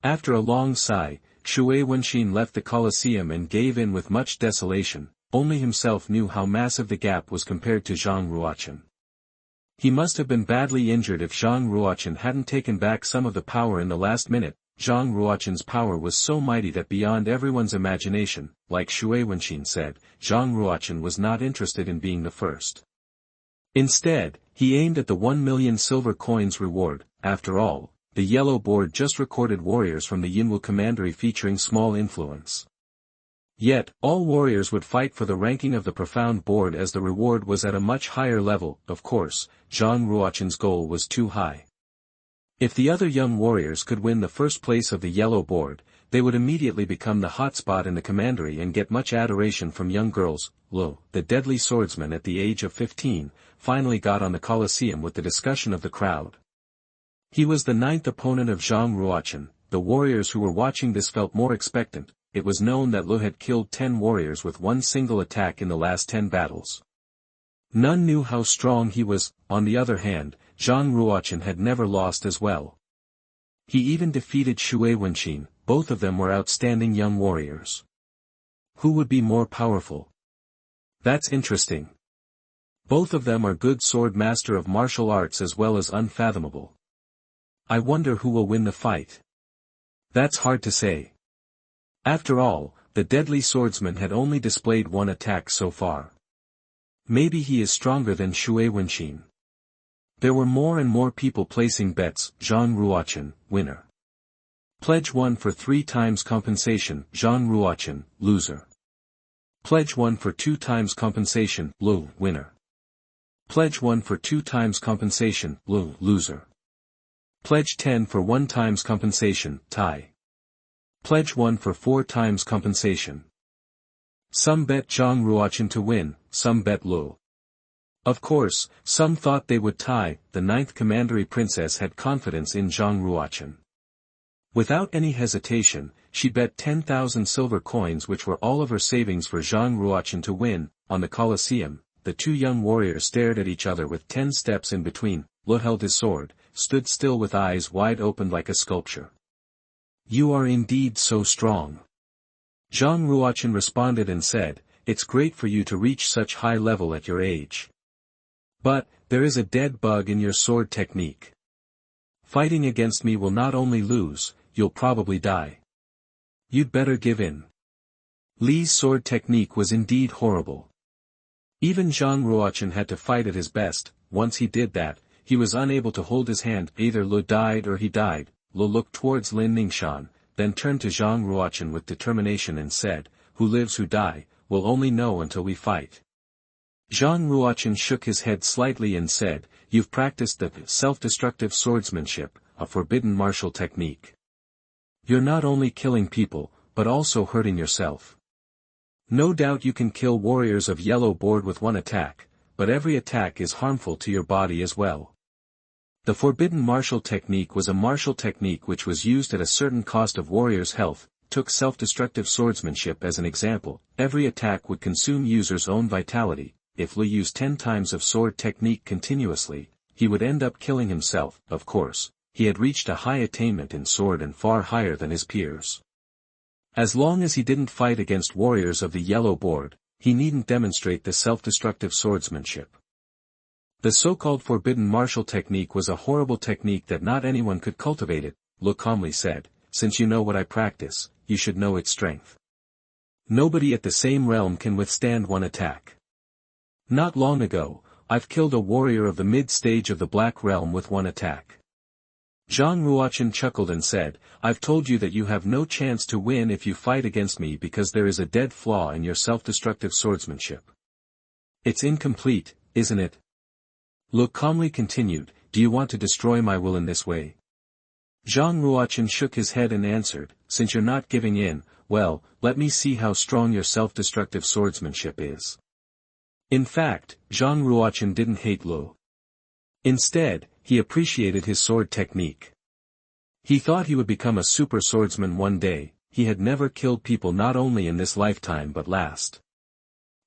After a long sigh, Xuanhuan left the Colosseum and gave in with much desolation. Only himself knew how massive the gap was compared to Zhang Ruo Chen. He must have been badly injured if Zhang Ruo Chen hadn't taken back some of the power in the last minute. Zhang Ruo Chen's power was so mighty that beyond everyone's imagination. Like Xuanhuan said, Zhang Ruo Chen was not interested in being the first. Instead, he aimed at the 1 million silver coins reward. After all, the yellow board just recorded warriors from the Yinwu commandery featuring small influence. Yet, all warriors would fight for the ranking of the profound board as the reward was at a much higher level. Of course, Zhang Ruo Chen's goal was too high. If the other young warriors could win the first place of the yellow board, they would immediately become the hotspot in the commandery and get much adoration from young girls. Lu, the deadly swordsman at the age of 15, finally got on the Colosseum with the discussion of the crowd. He was the ninth opponent of Zhang Ruo Chen. The warriors who were watching this felt more expectant. It was known that Lu had killed 10 warriors with one single attack in the last 10 battles. None knew how strong he was. On the other hand, Zhang Ruo Chen had never lost as well. He even defeated Xuanhuan. Both of them were outstanding young warriors. Who would be more powerful? That's interesting. Both of them are good sword master of martial arts as well as unfathomable. I wonder who will win the fight. That's hard to say. After all, the deadly swordsman had only displayed one attack so far. Maybe he is stronger than Xuanhuan. There were more and more people placing bets. Zhang Ruo Chen, winner. Pledge 1 for 3 times compensation. Zhang Ruo Chen, loser. Pledge 1 for 2 times compensation. Lu, winner. Pledge 1 for 2 times compensation. Lu, loser. Pledge 10 for 1 times compensation. Tie. Pledge 1 for 4 times compensation. Some bet Zhang Ruo Chen to win, some bet Lu. Of course, some thought they would tie. The 9th commandery princess had confidence in Zhang Ruo Chen. Without any hesitation, she bet 10,000 silver coins, which were all of her savings, for Zhang Ruo Chen to win. On the Colosseum, the two young warriors stared at each other with 10 steps in between. Lu held his sword, stood still with eyes wide open like a sculpture. You are indeed so strong. Zhang Ruo Chen responded and said, it's great for you to reach such high level at your age. But, there is a dead bug in your sword technique. Fighting against me will not only lose, you'll probably die. You'd better give in. Li's sword technique was indeed horrible. Even Zhang Ruo Chen had to fight at his best. Once he did that, he was unable to hold his hand. Either Lu died or he died. Lu looked towards Lin Ningxuan, then turned to Zhang Ruo Chen with determination and said, "Who lives who die, will only know until we fight." Zhang Ruo Chen shook his head slightly and said, "You've practiced the self-destructive swordsmanship, a forbidden martial technique. You're not only killing people, but also hurting yourself. No doubt you can kill warriors of yellow board with one attack, but every attack is harmful to your body as well." The forbidden martial technique was a martial technique which was used at a certain cost of warriors' health. Took self-destructive swordsmanship as an example, every attack would consume user's own vitality. If Lu used 10 times of sword technique continuously, he would end up killing himself. Of course, he had reached a high attainment in sword and far higher than his peers. As long as he didn't fight against warriors of the yellow board, he needn't demonstrate the self-destructive swordsmanship. The so-called forbidden martial technique was a horrible technique that not anyone could cultivate it, Lu calmly said, "Since you know what I practice, you should know its strength. Nobody at the same realm can withstand one attack. Not long ago, I've killed a warrior of the mid-stage of the Black Realm with one attack." Zhang Ruochen chuckled and said, "I've told you that you have no chance to win if you fight against me because there is a dead flaw in your self-destructive swordsmanship. It's incomplete, isn't it?" Lu calmly continued, "Do you want to destroy my will in this way?" Zhang Ruochen shook his head and answered, "Since you're not giving in, well, let me see how strong your self-destructive swordsmanship is." In fact, Zhang Ruochen didn't hate Lu. Instead, he appreciated his sword technique. He thought he would become a super swordsman one day. He had never killed people not only in this lifetime but last.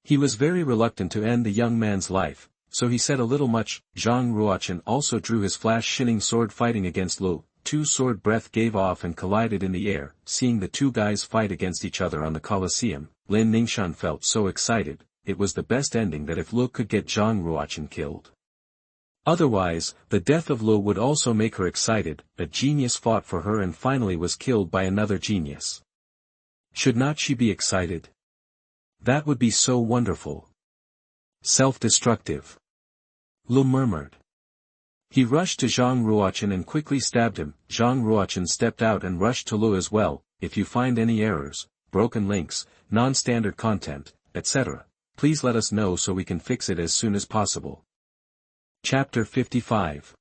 He was very reluctant to end the young man's life, so he said a little much. Zhang Ruochen also drew his flash-shitting sword fighting against Lu. 2 sword breath gave off and collided in the air. Seeing the two guys fight against each other on the Colosseum, Lin Ningxuan felt so excited. It was the best ending that if Lu could get Zhang Ruochen killed. Otherwise, the death of Lu would also make her excited. A genius fought for her and finally was killed by another genius. Should not she be excited? That would be so wonderful. Self-destructive. Lu murmured. He rushed to Zhang Ruochen and quickly stabbed him. Zhang Ruochen stepped out and rushed to Lu as well. "If you find any errors, broken links, non-standard content, etc., please let us know so we can fix it as soon as possible." Chapter 55.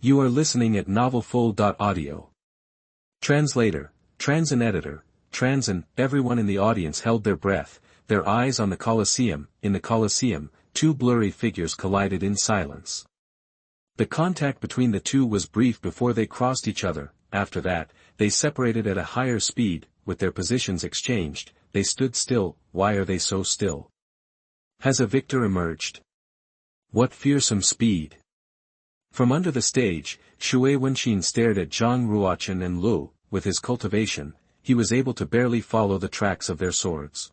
You are listening at novelfull.audio. Translator, Transin Editor, Transin. Everyone in the audience held their breath, their eyes on the Colosseum. In the Colosseum, 2 blurry figures collided in silence. The contact between the two was brief before they crossed each other. After that, they separated at a higher speed. With their positions exchanged, they stood still. Why are they so still? Has a victor emerged? What fearsome speed! From under the stage, Xuanhuan stared at Zhang Ruochen and Lu. With his cultivation, he was able to barely follow the tracks of their swords.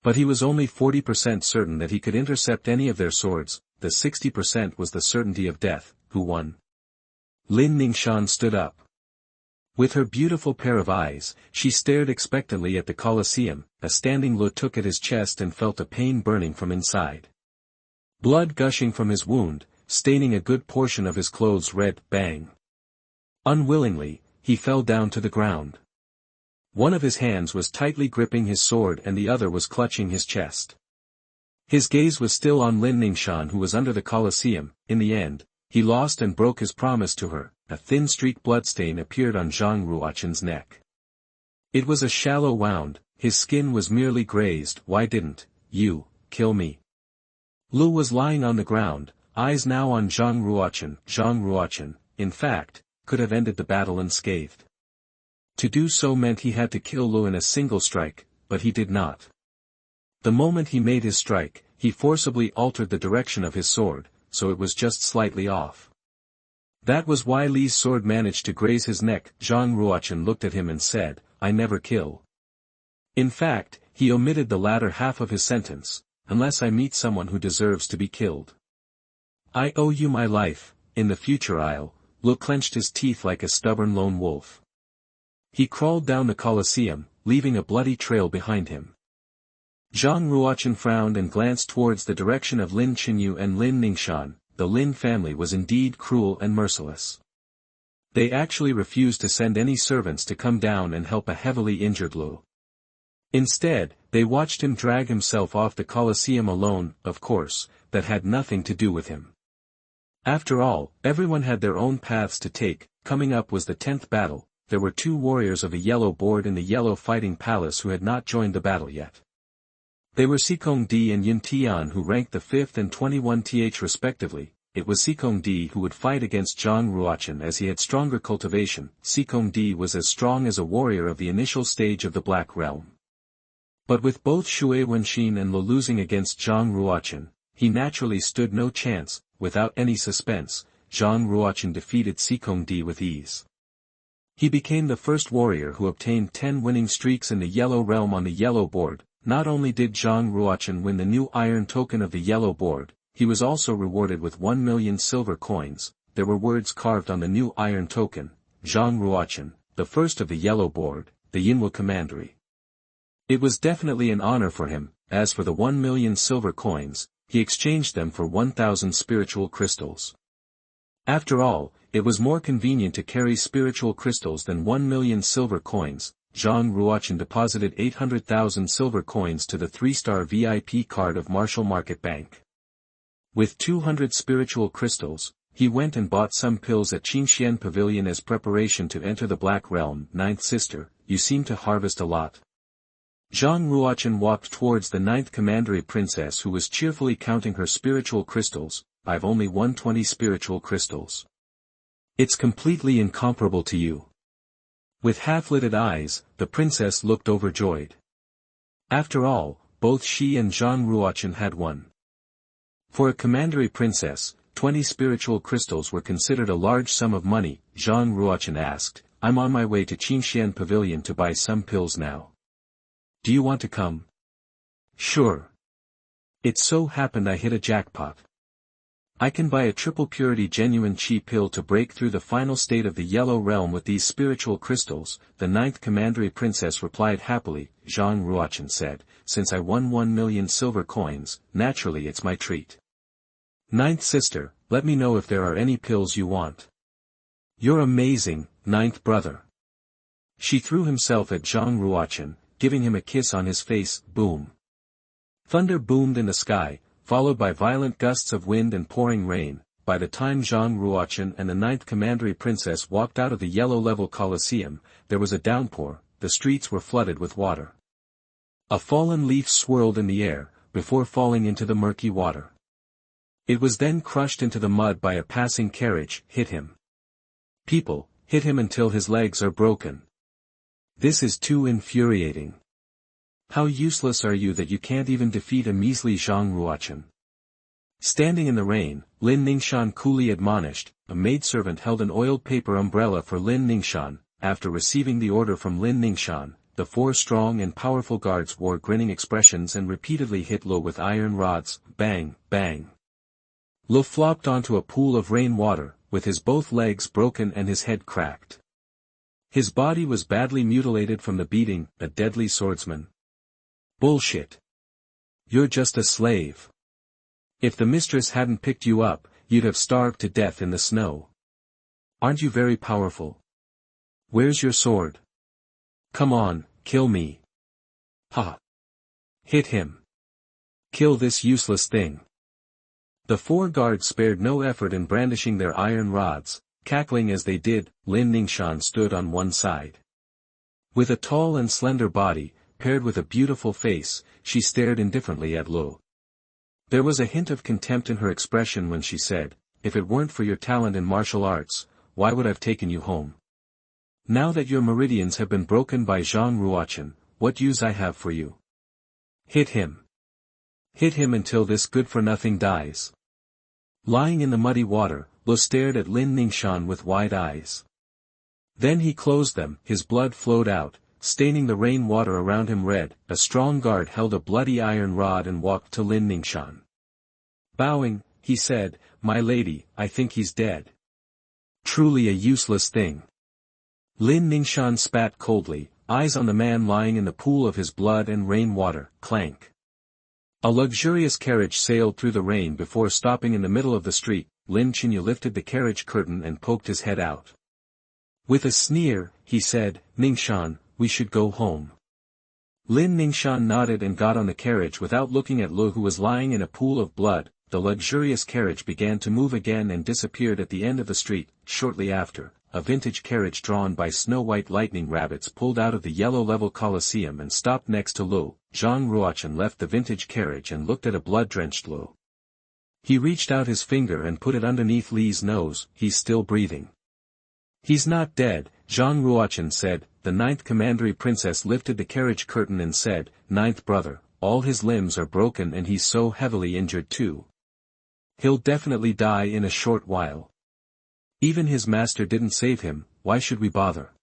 But he was only 40% certain that he could intercept any of their swords. The 60% was the certainty of death. Who won? Lin Ningxuan stood up. With her beautiful pair of eyes, she stared expectantly at the Colosseum. A standing Lu took at his chest and felt a pain burning from inside. Blood gushing from his wound, staining a good portion of his clothes red. Bang! Unwillingly, he fell down to the ground. One of his hands was tightly gripping his sword and the other was clutching his chest. His gaze was still on Lin Ningxuan, who was under the Colosseum. In the end, he lost and broke his promise to her. A thin streaked bloodstain appeared on Zhang Ruochen's neck. It was a shallow wound, his skin was merely grazed. Why didn't you kill me? Lu was lying on the ground, eyes now on Zhang Ruochen. Zhang Ruochen, in fact, could have ended the battle unscathed. To do so meant he had to kill Lu in a single strike, but he did not. The moment he made his strike, he forcibly altered the direction of his sword, so it was just slightly off. That was why Li's sword managed to graze his neck. Zhang Ruochen looked at him and said, "I never kill." In fact, he omitted the latter half of his sentence, "unless I meet someone who deserves to be killed. I owe you my life, in the future I'll." Lu clenched his teeth like a stubborn lone wolf. He crawled down the Colosseum, leaving a bloody trail behind him. Zhang Ruochen frowned and glanced towards the direction of Lin Qinyu and Lin Ningxuan. The Lin family was indeed cruel and merciless. They actually refused to send any servants to come down and help a heavily injured Luo. Instead, they watched him drag himself off the Colosseum alone, of course, that had nothing to do with him. After all, everyone had their own paths to take. Coming up was the 10th battle. There were 2 warriors of a yellow board in the yellow fighting palace who had not joined the battle yet. They were Sikong Di and Yun Tian, who ranked the 5th and 21th respectively. It was Sikong Di who would fight against Zhang Ruo Chen as he had stronger cultivation. Sikong Di was as strong as a warrior of the initial stage of the Black Realm. But with both Xuanhuan and Lo losing against Zhang Ruo Chen, he naturally stood no chance. Without any suspense, Zhang Ruo Chen defeated Sikong Di with ease. He became the first warrior who obtained 10 winning streaks in the Yellow Realm on the yellow board. Not only did Zhang Ruo Chen win the new iron token of the yellow board, he was also rewarded with 1 million silver coins. There were words carved on the new iron token, Zhang Ruo Chen, the first of the yellow board, the Yinwo Commandery. It was definitely an honor for him. As for the 1 million silver coins, he exchanged them for 1,000 spiritual crystals. After all, it was more convenient to carry spiritual crystals than 1 million silver coins. Zhang Ruo Chen deposited 800,000 silver coins to the 3-star VIP card of Marshall Market Bank. With 200 spiritual crystals, he went and bought some pills at Qingxian Pavilion as preparation to enter the Black Realm. 9th sister, you seem to harvest a lot. Zhang Ruo Chen walked towards the 9th Commandery princess, who was cheerfully counting her spiritual crystals. I've only 120 spiritual crystals. It's completely incomparable to you. With half-lidded eyes, the princess looked overjoyed. After all, both she and Zhang Ruo Chen had won. For a Commandery princess, 20 spiritual crystals were considered a large sum of money. Zhang Ruo Chen asked, I'm on my way to Qingxian Pavilion to buy some pills now. Do you want to come? Sure. It so happened I hit a jackpot. I can buy a triple purity genuine chi pill to break through the final state of the Yellow Realm with these spiritual crystals. The 9th Commandery princess replied happily. Zhang Ruo Chen said, since I won 1 million silver coins, naturally it's my treat. 9th sister, let me know if there are any pills you want. You're amazing, 9th brother. She threw himself at Zhang Ruo Chen, giving him a kiss on his face. Boom. Thunder boomed in the sky, followed by violent gusts of wind and pouring rain. By the time Zhang Ruo Chen and the 9th Commandery princess walked out of the yellow-level Colosseum, there was a downpour. The streets were flooded with water. A fallen leaf swirled in the air, before falling into the murky water. It was then crushed into the mud by a passing carriage. Hit him. People, hit him until his legs are broken. This is too infuriating. How useless are you that you can't even defeat a measly Zhang Ruo Chen? Standing in the rain, Lin Ningxian coolly admonished. A maidservant held an oiled paper umbrella for Lin Ningxian. After receiving the order from Lin Ningxian, the 4 strong and powerful guards wore grinning expressions and repeatedly hit Lo with iron rods. Bang, bang. Lo flopped onto a pool of rain water, with his both legs broken and his head cracked. His body was badly mutilated from the beating. A deadly swordsman. Bullshit. You're just a slave. If the mistress hadn't picked you up, you'd have starved to death in the snow. Aren't you very powerful? Where's your sword? Come on, kill me. Ha! Hit him. Kill this useless thing. The 4 guards spared no effort in brandishing their iron rods, cackling as they did. Lin Ningxian stood on one side. With a tall and slender body, paired with a beautiful face, she stared indifferently at Lo. There was a hint of contempt in her expression when she said, if it weren't for your talent in martial arts, why would I've taken you home? Now that your meridians have been broken by Zhang Ruo Chen, what use I have for you? Hit him. Hit him until this good-for-nothing dies. Lying in the muddy water, Lo stared at Lin Ningxian with wide eyes. Then he closed them. His blood flowed out, staining the rain water around him red. A strong guard held a bloody iron rod and walked to Lin Ningxian. Bowing, he said, my lady, I think he's dead. Truly a useless thing. Lin Ningxian spat coldly, eyes on the man lying in the pool of his blood and rain water. Clank. A luxurious carriage sailed through the rain before stopping in the middle of the street. Lin Qinya lifted the carriage curtain and poked his head out. With a sneer, he said, Ningxian, we should go home. Lin Ningxian nodded and got on the carriage without looking at Lu, who was lying in a pool of blood. The luxurious carriage began to move again and disappeared at the end of the street. Shortly after, a vintage carriage drawn by snow-white lightning rabbits pulled out of the yellow-level coliseum and stopped next to Lu. Zhang Ruo Chen left the vintage carriage and looked at a blood-drenched Lu. He reached out his finger and put it underneath Li's nose. He's still breathing. He's not dead, Zhang Ruo Chen said. The ninth commandery princess lifted the carriage curtain and said, Ninth brother, all his limbs are broken and he's so heavily injured too. He'll definitely die in a short while. Even his master didn't save him, why should we bother?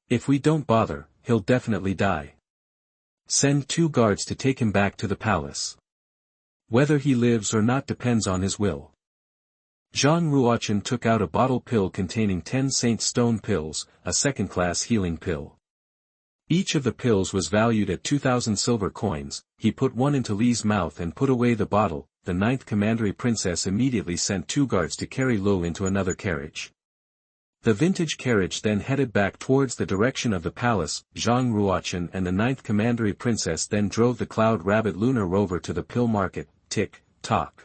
If we don't bother, he'll definitely die. Send 2 guards to take him back to the palace. Whether he lives or not depends on his will. Zhang Ruochen took out a bottle pill containing 10 Saint Stone pills, a second-class healing pill. Each of the pills was valued at 2,000 silver coins. He put one into Li's mouth and put away the bottle. The ninth commandery princess immediately sent 2 guards to carry Lu into another carriage. The vintage carriage then headed back towards the direction of the palace. Zhang Ruochen and the ninth commandery princess then drove the Cloud Rabbit lunar rover to the pill market. Tick, tock.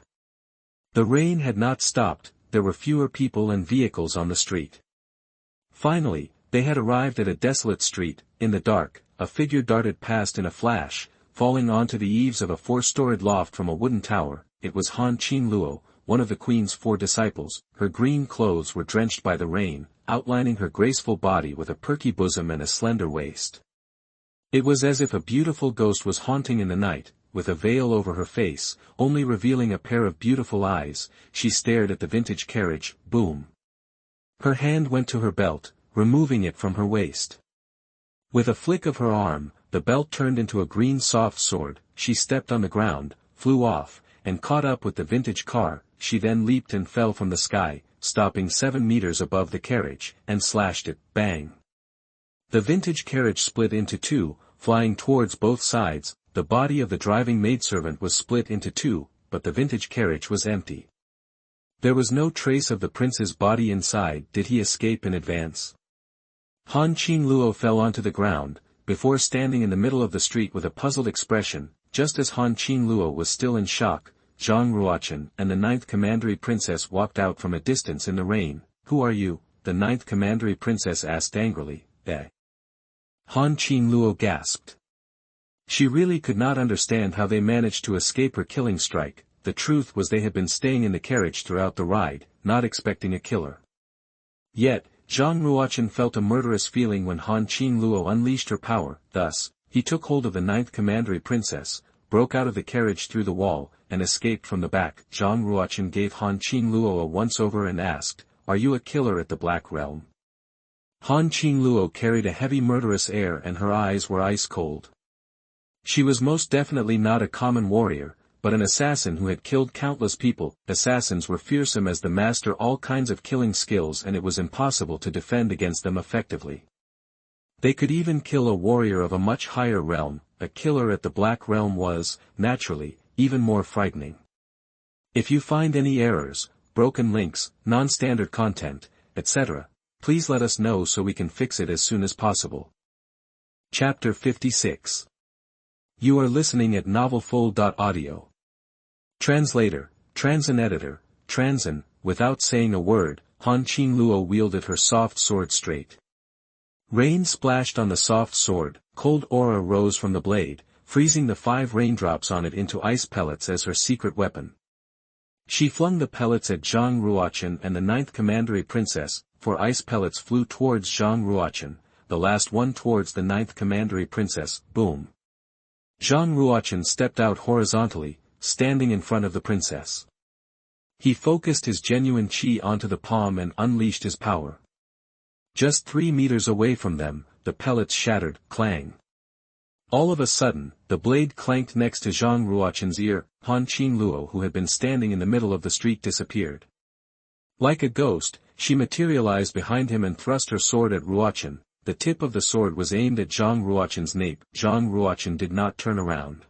The rain had not stopped, there were fewer people and vehicles on the street. Finally, they had arrived at a desolate street. In the dark, a figure darted past in a flash, falling onto the eaves of a 4-storied loft from a wooden tower. It was Han Qingluo, one of the queen's 4 disciples. Her green clothes were drenched by the rain, outlining her graceful body with a perky bosom and a slender waist. It was as if a beautiful ghost was haunting in the night. With a veil over her face, only revealing a pair of beautiful eyes, she stared at the vintage carriage. Boom. Her hand went to her belt, removing it from her waist. With a flick of her arm, the belt turned into a green soft sword. She stepped on the ground, flew off, and caught up with the vintage car. She then leaped and fell from the sky, stopping 7 meters above the carriage, and slashed it. Bang. The vintage carriage split into 2, flying towards both sides. The body of the driving maidservant was split into 2, but the vintage carriage was empty. There was no trace of the prince's body inside. Did he escape in advance? Han Qingluo fell onto the ground, before standing in the middle of the street with a puzzled expression. Just as Han Qingluo was still in shock, Zhang Ruochen and the ninth commandery princess walked out from a distance in the rain. Who are you? The ninth commandery princess asked angrily. Han Qingluo gasped. She really could not understand how they managed to escape her killing strike. The truth was they had been staying in the carriage throughout the ride, not expecting a killer. Yet, Zhang Ruochen felt a murderous feeling when Han Qingluo unleashed her power. Thus, he took hold of the ninth commandery princess, broke out of the carriage through the wall, and escaped from the back. Zhang Ruochen gave Han Qingluo a once-over and asked, Are you a killer at the Black Realm? Han Qingluo carried a heavy murderous air and her eyes were ice-cold. She was most definitely not a common warrior, but an assassin who had killed countless people. Assassins were fearsome as the master all kinds of killing skills, and it was impossible to defend against them effectively. They could even kill a warrior of a much higher realm. A killer at the Black Realm was, naturally, even more frightening. If you find any errors, broken links, non-standard content, etc., please let us know so we can fix it as soon as possible. Chapter 56. You are listening at novelfull.audio. Translator, Transin Editor, Transin. Without saying a word, Han Qingluo wielded her soft sword straight. Rain splashed on the soft sword, cold aura rose from the blade, freezing the 5 raindrops on it into ice pellets as her secret weapon. She flung the pellets at Zhang Ruochen and the ninth commandery princess. 4 ice pellets flew towards Zhang Ruochen, the last one towards the ninth commandery princess. Boom. Zhang Ruochen stepped out horizontally, standing in front of the princess. He focused his genuine chi onto the palm and unleashed his power. Just 3 meters away from them, the pellets shattered. Clang. All of a sudden, the blade clanked next to Zhang Ruochen's ear. Han Qingluo, who had been standing in the middle of the street, disappeared. Like a ghost, she materialized behind him and thrust her sword at Ruochen. The tip of the sword was aimed at Zhang Ruochen's nape. Zhang Ruochen did not turn around.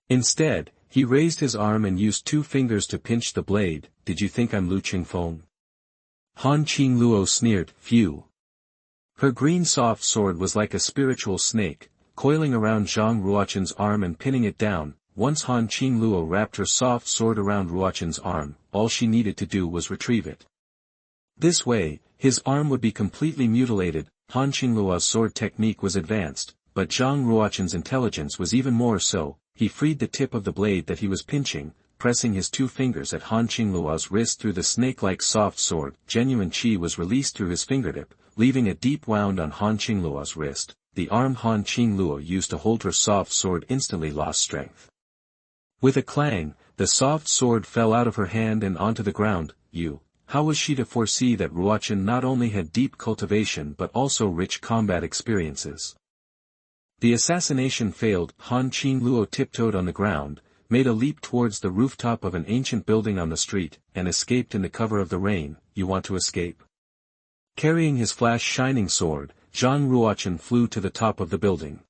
Instead, he raised his arm and used 2 fingers to pinch the blade. Did you think I'm Lu Qingfeng? Han Qingluo sneered. Phew. Her green soft sword was like a spiritual snake, coiling around Zhang Ruochen's arm and pinning it down. Once Han Qingluo wrapped her soft sword around Ruochen's arm, all she needed to do was retrieve it. This way, his arm would be completely mutilated. Han Qingluo's sword technique was advanced, but Zhang Ruochen's intelligence was even more so. He freed the tip of the blade that he was pinching, pressing his 2 fingers at Han Qingluo's wrist through the snake-like soft sword. Genuine qi was released through his fingertip, leaving a deep wound on Han Qingluo's wrist. The arm Han Qingluo used to hold her soft sword instantly lost strength. With a clang, the soft sword fell out of her hand and onto the ground. How was she to foresee that Ruochen not only had deep cultivation but also rich combat experiences? The assassination failed. Han Qingluo tiptoed on the ground, made a leap towards the rooftop of an ancient building on the street, and escaped in the cover of the rain. You want to escape? Carrying his flash-shining sword, Zhang Ruochen flew to the top of the building.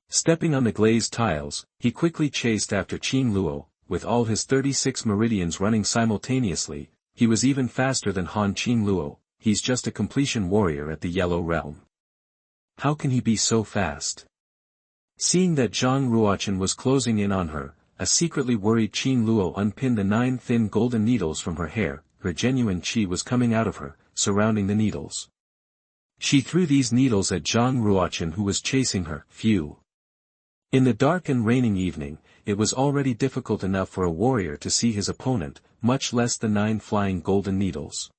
Stepping on the glazed tiles, he quickly chased after Qingluo. With all his 36 meridians running simultaneously, he was even faster than Han Qingluo. He's just a completion warrior at the Yellow Realm. How can he be so fast? Seeing that Zhang Ruochen was closing in on her, a secretly worried Qingluo unpinned the 9 thin golden needles from her hair. Her genuine qi was coming out of her, surrounding the needles. She threw these needles at Zhang Ruochen, who was chasing her. Phew! In the dark and raining evening, it was already difficult enough for a warrior to see his opponent, much less the 9 flying golden needles.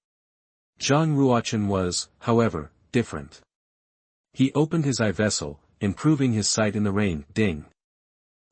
Zhang Ruochen was, however, different. He opened his eye vessel, improving his sight in the rain. Ding!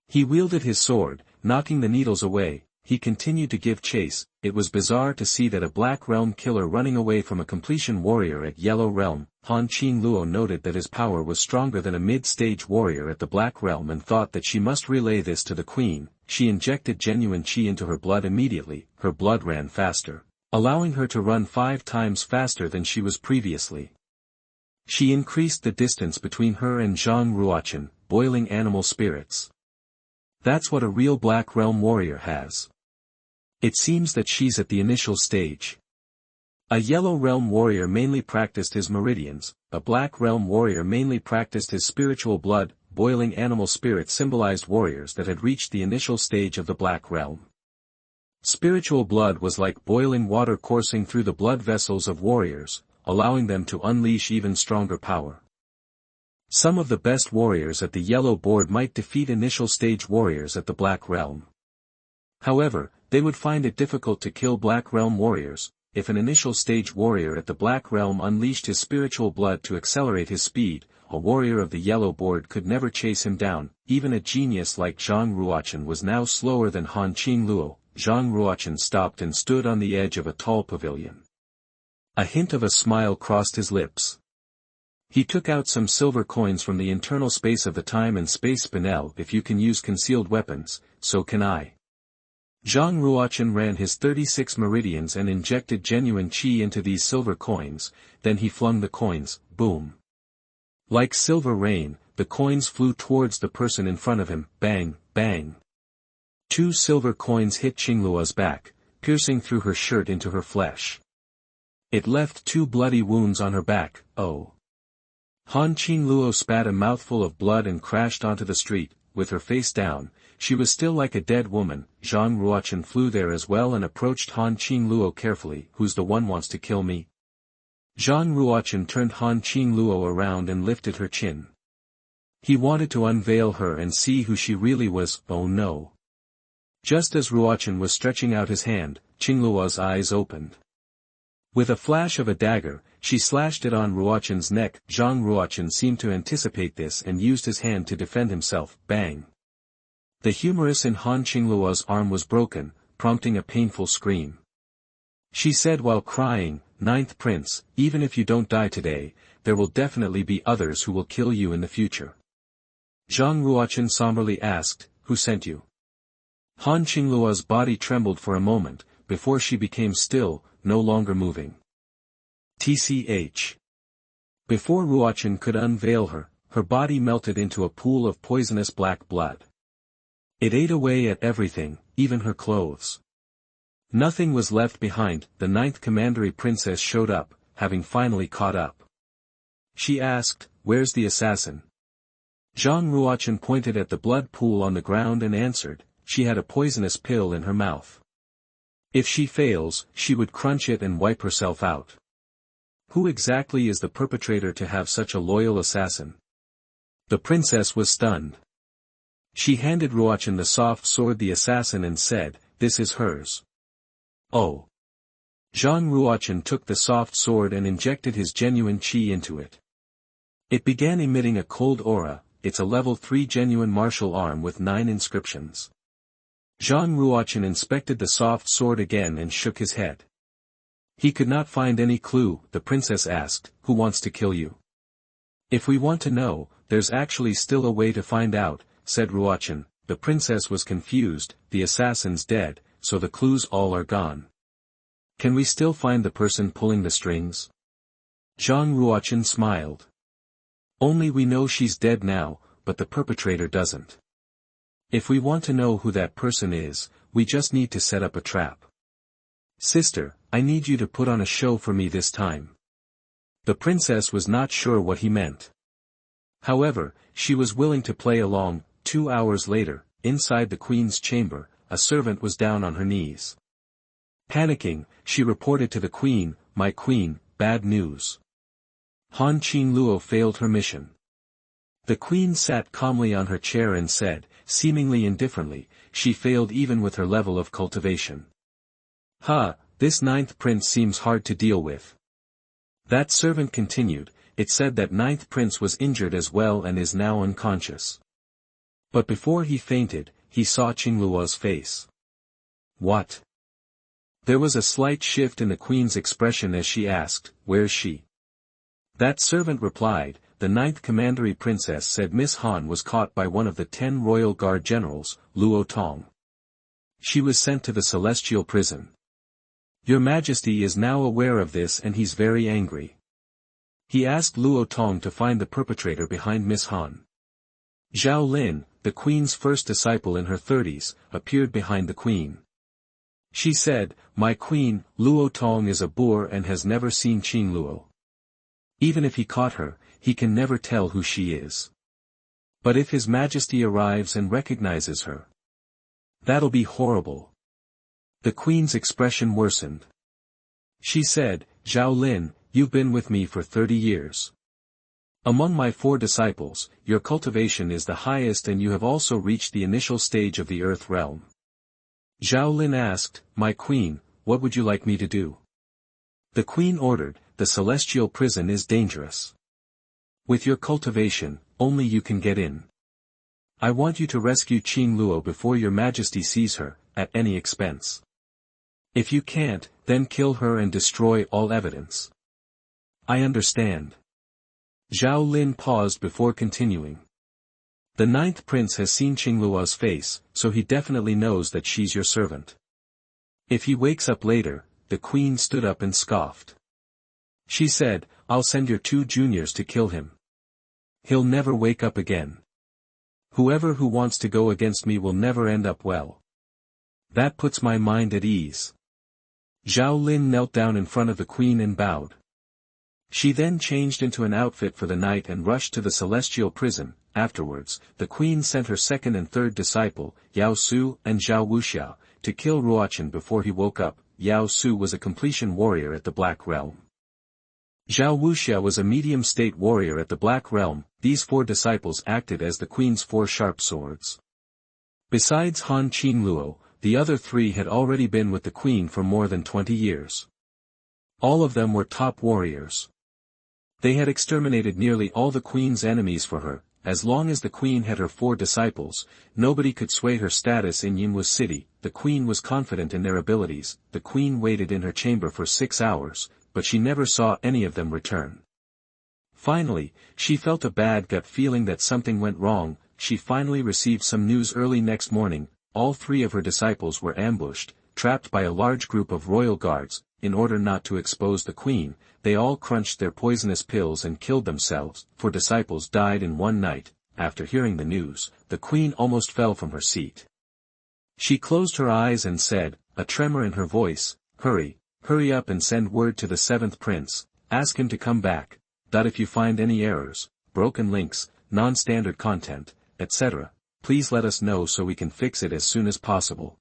He wielded his sword, knocking the needles away. He continued to give chase. It was bizarre to see that a Black Realm killer running away from a completion warrior at Yellow Realm. Han Qingluo noted that his power was stronger than a mid-stage warrior at the Black Realm and thought that she must relay this to the queen. She injected genuine qi into her blood immediately. Her blood ran faster, allowing her to run 5 times faster than she was previously. She increased the distance between her and Zhang Ruochen, boiling animal spirits. That's what a real Black Realm warrior has. It seems that she's at the initial stage. A Yellow Realm warrior mainly practiced his meridians, a Black Realm warrior mainly practiced his spiritual blood. Boiling animal spirits symbolized warriors that had reached the initial stage of the Black Realm. Spiritual blood was like boiling water coursing through the blood vessels of warriors, allowing them to unleash even stronger power. Some of the best warriors at the Yellow Board might defeat initial stage warriors at the Black Realm. However, they would find it difficult to kill Black Realm warriors. If an initial stage warrior at the Black Realm unleashed his spiritual blood to accelerate his speed, a warrior of the Yellow Board could never chase him down. Even a genius like Zhang Ruochen was now slower than Han Qingluo. Zhang Ruochen stopped and stood on the edge of a tall pavilion. A hint of a smile crossed his lips. He took out some silver coins from the internal space of the time and space spinel. If you can use concealed weapons, so can I. Zhang Ruochen ran his 36 meridians and injected genuine qi into these silver coins, then he flung the coins. Boom! Like silver rain, the coins flew towards the person in front of him. Bang, bang! 2 silver coins hit Qingluo's back, piercing through her shirt into her flesh. It left 2 bloody wounds on her back. Oh! Han Qingluo spat a mouthful of blood and crashed onto the street. With her face down, she was still like a dead woman. Zhang Ruochen flew there as well and approached Han Qingluo carefully. Who's the one wants to kill me? Zhang Ruochen turned Han Qingluo around and lifted her chin. He wanted to unveil her and see who she really was. Oh no! Just as Ruochen was stretching out his hand, Qingluo's eyes opened. With a flash of a dagger, she slashed it on Ruochen's neck. Zhang Ruochen seemed to anticipate this and used his hand to defend himself. Bang! The humerus in Han Qingluo's arm was broken, prompting a painful scream. She said while crying, "Ninth Prince, even if you don't die today, there will definitely be others who will kill you in the future." Zhang Ruochen somberly asked, "Who sent you?" Han Qingluo's body trembled for a moment, before she became still, no longer moving. Tch. Before Ruochen could unveil her, her body melted into a pool of poisonous black blood. It ate away at everything, even her clothes. Nothing was left behind. The 9th Commandery Princess showed up, having finally caught up. She asked, "Where's the assassin?" Zhang Ruo Chen pointed at the blood pool on the ground and answered, "She had a poisonous pill in her mouth. If she fails, she would crunch it and wipe herself out." Who exactly is the perpetrator to have such a loyal assassin? The princess was stunned. She handed Ruochen the soft sword the assassin and said, "This is hers." Oh. Zhang Ruochen took the soft sword and injected his genuine qi into it. It began emitting a cold aura. It's a level 3 genuine martial arm with 9 inscriptions. Zhang Ruochen inspected the soft sword again and shook his head. He could not find any clue. The princess asked, "Who wants to kill you?" "If we want to know, there's actually still a way to find out," said Ruochen. The princess was confused. The assassin's dead, so the clues all are gone. Can we still find the person pulling the strings? Zhang Ruochen smiled. Only we know she's dead now, but the perpetrator doesn't. If we want to know who that person is, we just need to set up a trap. Sister, I need you to put on a show for me this time. The princess was not sure what he meant. However, she was willing to play along. 2 hours later, inside the queen's chamber, a servant was down on her knees. Panicking, she reported to the queen, "My queen, bad news. Han Qingluo failed her mission." The queen sat calmly on her chair and said, seemingly indifferently, "She failed even with her level of cultivation." This 9th prince seems hard to deal with. That servant continued, "It said that 9th prince was injured as well and is now unconscious. But before he fainted, he saw Qingluo's face." What? There was a slight shift in the queen's expression as she asked, "Where's she?" That servant replied, "The 9th commandery princess said Miss Han was caught by one of the 10 royal guard generals, Luo Tong. She was sent to the celestial prison. Your Majesty is now aware of this and he's very angry. He asked Luo Tong to find the perpetrator behind Miss Han." Zhao Lin, the queen's first disciple in her 30s, appeared behind the queen. She said, "My queen, Luo Tong is a boor and has never seen Qingluo. Even if he caught her, he can never tell who she is. But if His Majesty arrives and recognizes her, that'll be horrible." The queen's expression worsened. She said, "Zhao Lin, you've been with me for 30 years. Among my 4 disciples, your cultivation is the highest and you have also reached the initial stage of the earth realm." Zhao Lin asked, "My queen, what would you like me to do?" The queen ordered, "The celestial prison is dangerous. With your cultivation, only you can get in. I want you to rescue Qingluo before your Majesty sees her, at any expense. If you can't, then kill her and destroy all evidence." "I understand." Zhao Lin paused before continuing. "The 9th prince has seen Qingluo's face, so he definitely knows that she's your servant. If he wakes up later," the queen stood up and scoffed. She said, "I'll send your 2 juniors to kill him. He'll never wake up again. Whoever who wants to go against me will never end up well. That puts my mind at ease." Zhao Lin knelt down in front of the queen and bowed. She then changed into an outfit for the night and rushed to the celestial prison. Afterwards, the queen sent her 2nd and 3rd disciple, Yao Su and Zhao Wuxiao, to kill Ruochen before he woke up. Yao Su was a completion warrior at the Black Realm. Zhao Wuxiao was a medium-state warrior at the Black Realm. These 4 disciples acted as the queen's 4 sharp swords. Besides Han Qingluo, the other 3 had already been with the queen for more than 20 years. All of them were top warriors. They had exterminated nearly all the queen's enemies for her. As long as the queen had her 4 disciples, nobody could sway her status in Yinwu City. The queen was confident in their abilities. The queen waited in her chamber for 6 hours, but she never saw any of them return. Finally, she felt a bad gut feeling that something went wrong. She finally received some news early next morning. All 3 of her disciples were ambushed, trapped by a large group of royal guards. In order not to expose the queen, they all crunched their poisonous pills and killed themselves. 4 disciples died in one night. After hearing the news, the queen almost fell from her seat. She closed her eyes and said, a tremor in her voice, hurry up and send word to the 7th prince, ask him to come back. If you find any errors, broken links, non-standard content, etc., please let us know so we can fix it as soon as possible.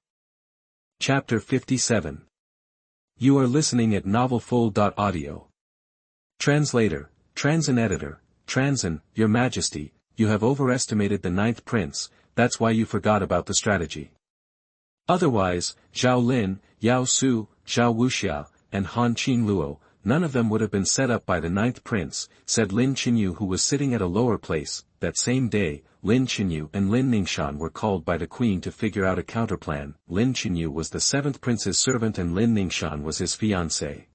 Chapter 57. You are listening at novelfull.audio. Translator, Transin Editor, Transin, Your Majesty, you have overestimated the 9th prince, that's why you forgot about the strategy. Otherwise, Zhao Lin, Yao Su, Zhao Wuxia, and Han Qinluo, none of them would have been set up by the 9th prince, said Lin Qinyu, who was sitting at a lower place. That same day, Lin Qinyu and Lin Ningxian were called by the queen to figure out a counterplan. Lin Qinyu was the 7th prince's servant and Lin Ningxian was his fiancée.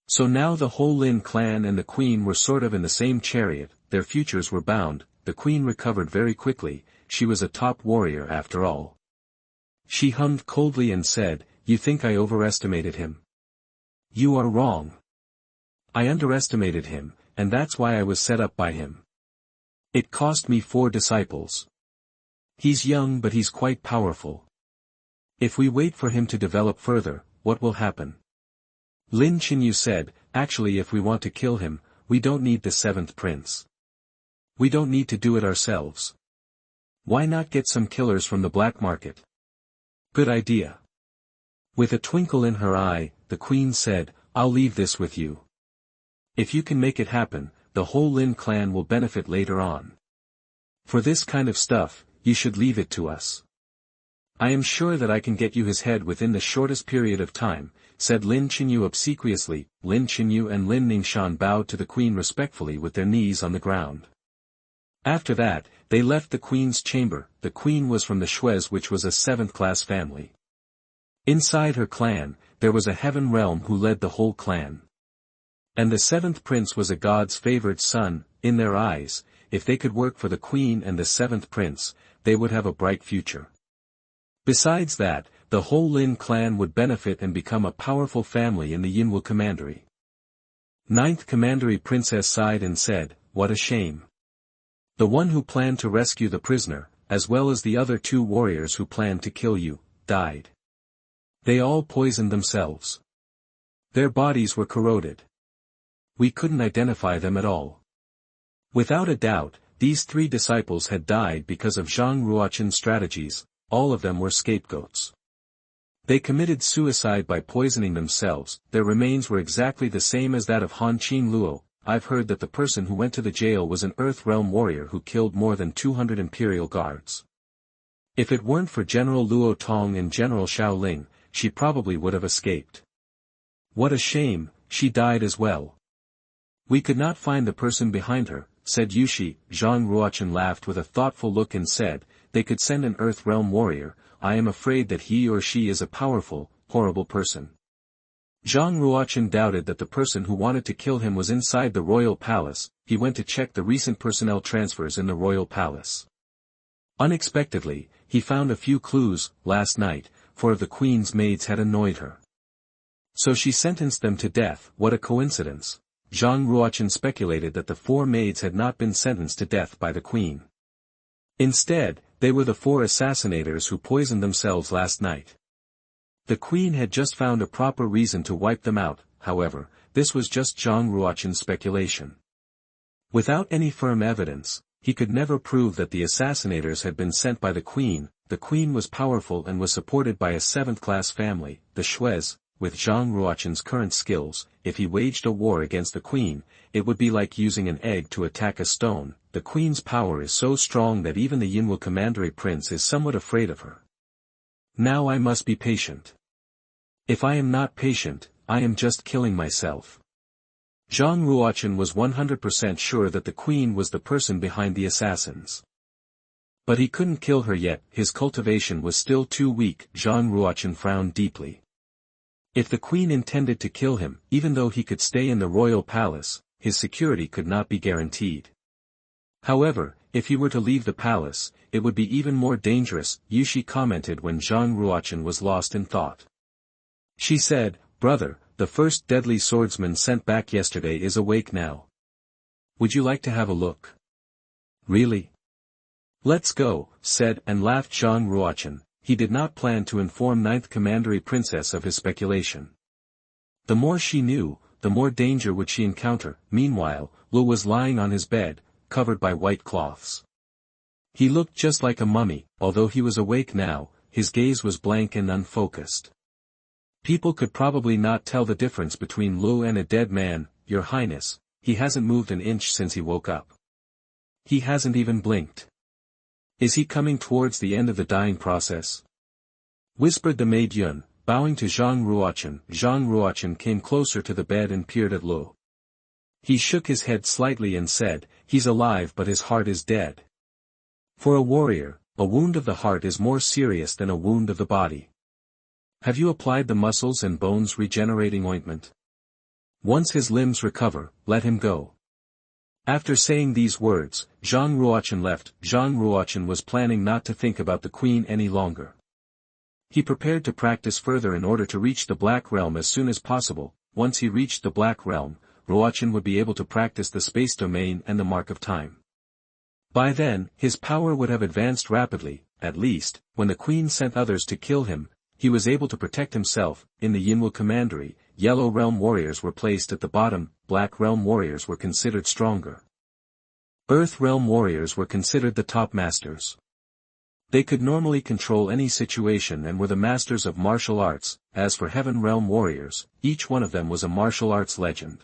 So now the whole Lin clan and the queen were sort of in the same chariot, their futures were bound. The queen recovered very quickly, she was a top warrior after all. She hummed coldly and said, "You think I overestimated him? You are wrong. I underestimated him, and that's why I was set up by him. It cost me 4 disciples. He's young but he's quite powerful. If we wait for him to develop further, what will happen?" Lin Qinyu said, "Actually, if we want to kill him, we don't need the 7th prince. We don't need to do it ourselves. Why not get some killers from the black market?" "Good idea." With a twinkle in her eye, the queen said, "I'll leave this with you. If you can make it happen, the whole Lin clan will benefit later on. For this kind of stuff, you should leave it to us. I am sure that I can get you his head within the shortest period of time," said Lin Qinyu obsequiously. Lin Qinyu and Lin Ningxian bowed to the queen respectfully with their knees on the ground. After that, they left the queen's chamber. The queen was from the Shues, which was a 7th-class family. Inside her clan, there was a heaven realm who led the whole clan. And the 7th prince was a god's favored son. In their eyes, if they could work for the queen and the 7th prince, they would have a bright future. Besides that, the whole Lin clan would benefit and become a powerful family in the Yinwu commandery. 9th commandery princess sighed and said, "What a shame. The one who planned to rescue the prisoner, as well as the other 2 warriors who planned to kill you, died. They all poisoned themselves. Their bodies were corroded. We couldn't identify them at all. Without a doubt, these 3 disciples had died because of Zhang Ruo Chen's strategies. All of them were scapegoats. They committed suicide by poisoning themselves. Their remains were exactly the same as that of Han Qinluo. I've heard that the person who went to the jail was an Earth Realm warrior who killed more than 200 Imperial guards. If it weren't for General Luo Tong and General Xiaoling, she probably would have escaped. What a shame, she died as well. We could not find the person behind her," said Yushi. Zhang Ruochen laughed with a thoughtful look and said, "They could send an Earth Realm warrior. I am afraid that he or she is a powerful, horrible person." Zhang Ruochen doubted that the person who wanted to kill him was inside the royal palace. He went to check the recent personnel transfers in the royal palace. Unexpectedly, he found a few clues. Last night, 4 of the queen's maids had annoyed her. So she sentenced them to death. What a coincidence. Zhang Ruochen speculated that the 4 maids had not been sentenced to death by the queen. Instead, they were the 4 assassinators who poisoned themselves last night. The queen had just found a proper reason to wipe them out. However, this was just Zhang Ruochen's speculation. Without any firm evidence, he could never prove that the assassinators had been sent by the queen. The queen was powerful and was supported by a 7th-class family, the Shues. With Zhang Ruochen's current skills, if he waged a war against the queen, it would be like using an egg to attack a stone. The queen's power is so strong that even the Yinwu commandery prince is somewhat afraid of her. Now I must be patient. If I am not patient, I am just killing myself. Zhang Ruochen was 100% sure that the queen was the person behind the assassins. But he couldn't kill her yet. His cultivation was still too weak. Zhang Ruochen frowned deeply. If the queen intended to kill him, even though he could stay in the royal palace, his security could not be guaranteed. However, if he were to leave the palace, it would be even more dangerous, Yushi commented when Zhang Ruochen was lost in thought. She said, "Brother, the first deadly swordsman sent back yesterday is awake now. Would you like to have a look?" "Really?" "Let's go," said and laughed Zhang Ruochen. He did not plan to inform 9th commandery princess of his speculation. The more she knew, the more danger would she encounter. Meanwhile, Luo was lying on his bed, covered by white cloths. He looked just like a mummy, although he was awake now, his gaze was blank and unfocused. People could probably not tell the difference between Luo and a dead man, Your Highness, he hasn't moved an inch since he woke up. He hasn't even blinked. Is he coming towards the end of the dying process? Whispered the maid Yun, bowing to Zhang Ruo Chen. Zhang Ruo Chen came closer to the bed and peered at Luo. He shook his head slightly and said, he's alive but his heart is dead. For a warrior, a wound of the heart is more serious than a wound of the body. Have you applied the muscles and bones regenerating ointment? Once his limbs recover, let him go. After saying these words, Zhang Ruochen left. Zhang Ruochen was planning not to think about the queen any longer. He prepared to practice further in order to reach the Black Realm as soon as possible. Once he reached the Black Realm, Ruochen would be able to practice the space domain and the mark of time. By then, his power would have advanced rapidly. At least, when the queen sent others to kill him, he was able to protect himself. In the Yinwu Commandery, Yellow Realm warriors were placed at the bottom, Black Realm warriors were considered stronger. Earth Realm warriors were considered the top masters. They could normally control any situation and were the masters of martial arts. As for Heaven Realm warriors, each one of them was a martial arts legend.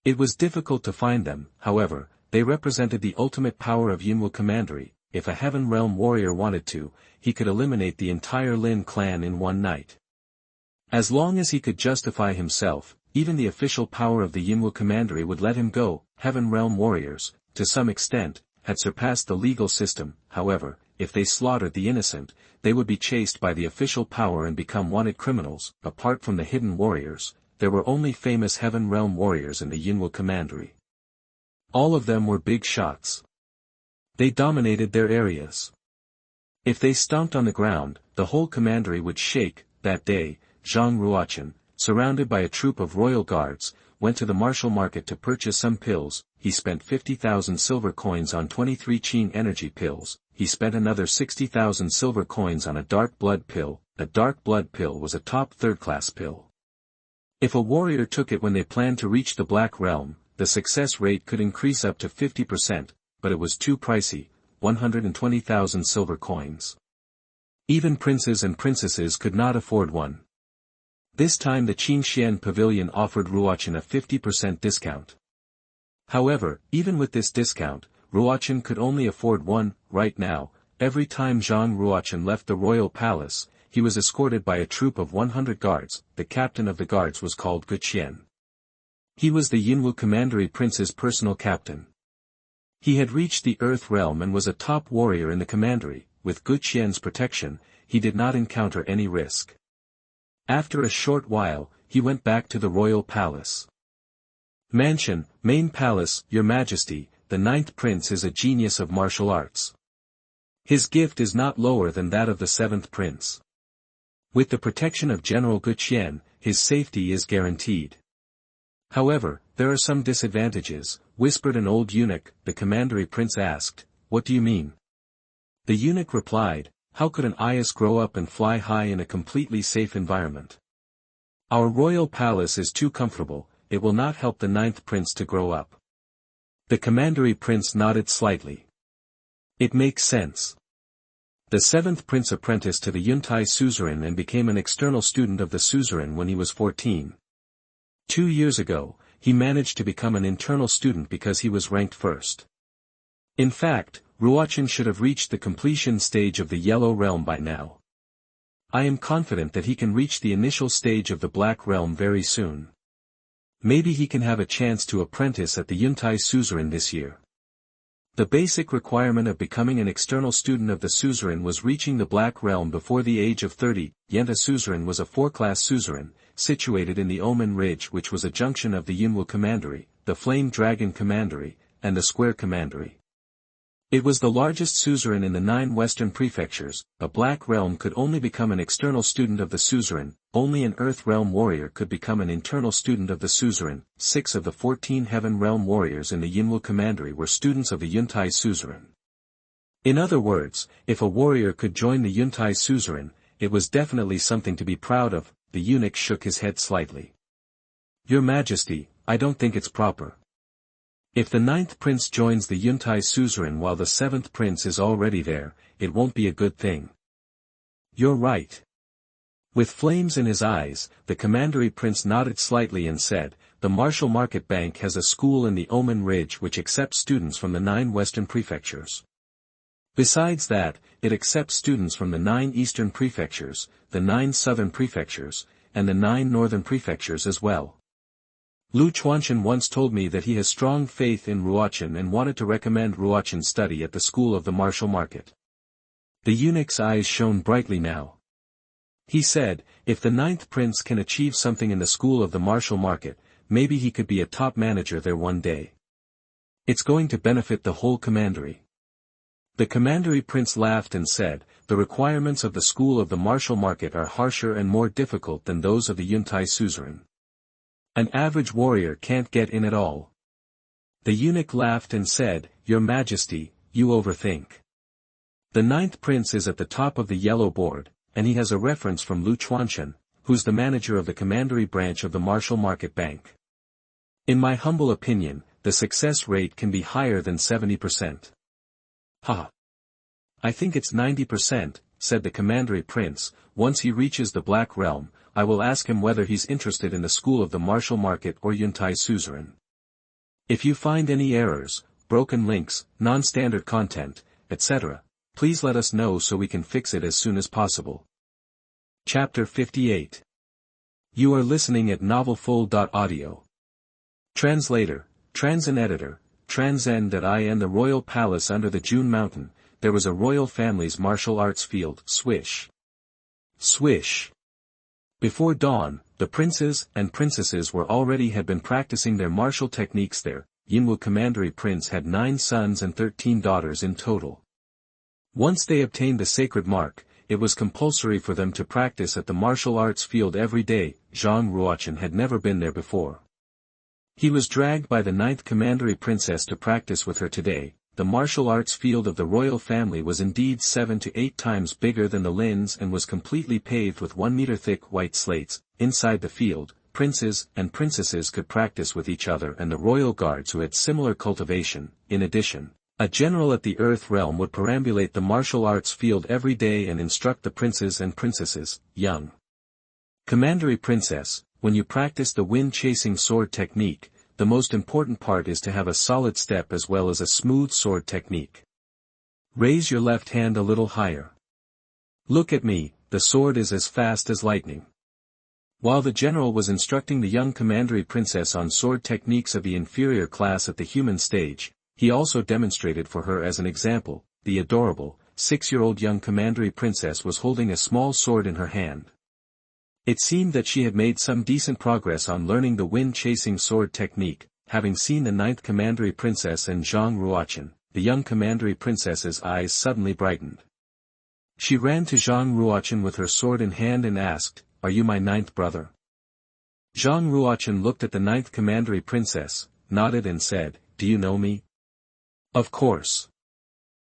It was difficult to find them, however, they represented the ultimate power of Yinwu Commandery. If a Heaven Realm warrior wanted to, he could eliminate the entire Lin clan in one night. As long as he could justify himself, even the official power of the Yinwu Commandery would let him go. Heaven Realm warriors, to some extent, had surpassed the legal system. However, if they slaughtered the innocent, they would be chased by the official power and become wanted criminals. Apart from the hidden warriors, there were only famous Heaven Realm warriors in the Yinwu Commandery. All of them were big shots. They dominated their areas. If they stomped on the ground, the whole commandery would shake. That day, Zhang Ruochen, surrounded by a troop of royal guards, went to the martial market to purchase some pills. He spent 50,000 silver coins on 23 Qing energy pills. He spent another 60,000 silver coins on a dark blood pill. A dark blood pill was a top third-class pill. If a warrior took it when they planned to reach the Black Realm, the success rate could increase up to 50%, but it was too pricey, 120,000 silver coins. Even princes and princesses could not afford one. This time the Qingxian Pavilion offered Ruochen a 50% discount. However, even with this discount, Ruochen could only afford one. Right now, every time Zhang Ruochen left the royal palace, he was escorted by a troop of 100 guards. The captain of the guards was called Guqian. He was the Yinwu Commandery prince's personal captain. He had reached the Earth Realm and was a top warrior in the commandery. With Guqian's protection, he did not encounter any risk. After a short while, he went back to the royal palace. Mansion, main palace. Your Majesty, the 9th prince is a genius of martial arts. His gift is not lower than that of the 7th prince. With the protection of General Guqian, his safety is guaranteed. However, there are some disadvantages, whispered an old eunuch. The commandery prince asked, what do you mean? The eunuch replied, how could an ayas grow up and fly high in a completely safe environment? Our royal palace is too comfortable, it will not help the 9th prince to grow up. The commandery prince nodded slightly. It makes sense. The 7th prince apprenticed to the Yuntai suzerain and became an external student of the suzerain when he was 14. 2 years ago, he managed to become an internal student because he was ranked first. In fact, Ruochen should have reached the completion stage of the Yellow Realm by now. I am confident that he can reach the initial stage of the Black Realm very soon. Maybe he can have a chance to apprentice at the Yuntai suzerain this year. The basic requirement of becoming an external student of the suzerain was reaching the Black Realm before the age of 30. Yenta suzerain was a 4-class suzerain, situated in the Omen Ridge, which was a junction of the Yinwu Commandery, the Flame Dragon Commandery, and the Square Commandery. It was the largest suzerain in the 9 western prefectures. A Black Realm could only become an external student of the suzerain, only an Earth Realm warrior could become an internal student of the suzerain. 6 of the 14 Heaven Realm warriors in the Yinwu Commandery were students of the Yuntai suzerain. In other words, if a warrior could join the Yuntai suzerain, it was definitely something to be proud of. The eunuch shook his head slightly. Your Majesty, I don't think it's proper. If the ninth prince joins the Yuntai suzerain while the seventh prince is already there, it won't be a good thing. You're right. With flames in his eyes, the commandery prince nodded slightly and said, the Martial Market Bank has a school in the Omen Ridge which accepts students from the 9 western prefectures. Besides that, it accepts students from the 9 eastern prefectures, the 9 southern prefectures, and the 9 northern prefectures as well. Xuanhuan once told me that he has strong faith in Ruochen and wanted to recommend Ruochen study at the school of the Martial Market. The eunuch's eyes shone brightly now. He said, if the ninth prince can achieve something in the school of the Martial Market, maybe he could be a top manager there one day. It's going to benefit the whole commandery. The commandery prince laughed and said, the requirements of the school of the Martial Market are harsher and more difficult than those of the Yuntai suzerain. An average warrior can't get in at all. The eunuch laughed and said, Your Majesty, you overthink. The ninth prince is at the top of the yellow board, and he has a reference from Xuanhuan, who's the manager of the commandery branch of the Martial Market Bank. In my humble opinion, the success rate can be higher than 70%. Ha! I think it's 90%, said the commandery prince. Once he reaches the Black Realm, I will ask him whether he's interested in the school of the Martial Market or Yuntai suzerain. If you find any errors, broken links, non-standard content, etc., please let us know so we can fix it as soon as possible. Chapter 58. You are listening at novelfull.audio. Translator, Transin Editor, Transen.I. In the royal palace under the June Mountain, there was a royal family's martial arts field. Swish. Swish. Before dawn, the princes and princesses had been practicing their martial techniques there. Yinwu commandery prince had 9 sons and 13 daughters in total. Once they obtained the sacred mark, it was compulsory for them to practice at the martial arts field every day. Zhang Ruo Chen had never been there before. He was dragged by the 9th commandery princess to practice with her today. The martial arts field of the royal family was indeed 7 to 8 times bigger than the Lin's and was completely paved with 1-meter thick white slates. Inside the field, princes and princesses could practice with each other and the royal guards who had similar cultivation. In addition, a general at the Earth realm would perambulate the martial arts field every day and instruct the princes and princesses. Young commandery princess, when you practice the wind-chasing sword technique, the most important part is to have a solid step as well as a smooth sword technique. Raise your left hand a little higher. Look at me, the sword is as fast as lightning. While the general was instructing the young commandery princess on sword techniques of the inferior class at the human stage, he also demonstrated for her as an example. The adorable, 6-year-old young commandery princess was holding a small sword in her hand. It seemed that she had made some decent progress on learning the wind-chasing sword technique. Having seen the 9th commandery princess and Zhang Ruo Chen, the young commandery princess's eyes suddenly brightened. She ran to Zhang Ruo Chen with her sword in hand and asked, Are you my 9th brother? Zhang Ruo Chen looked at the 9th commandery princess, nodded and said, Do you know me? Of course.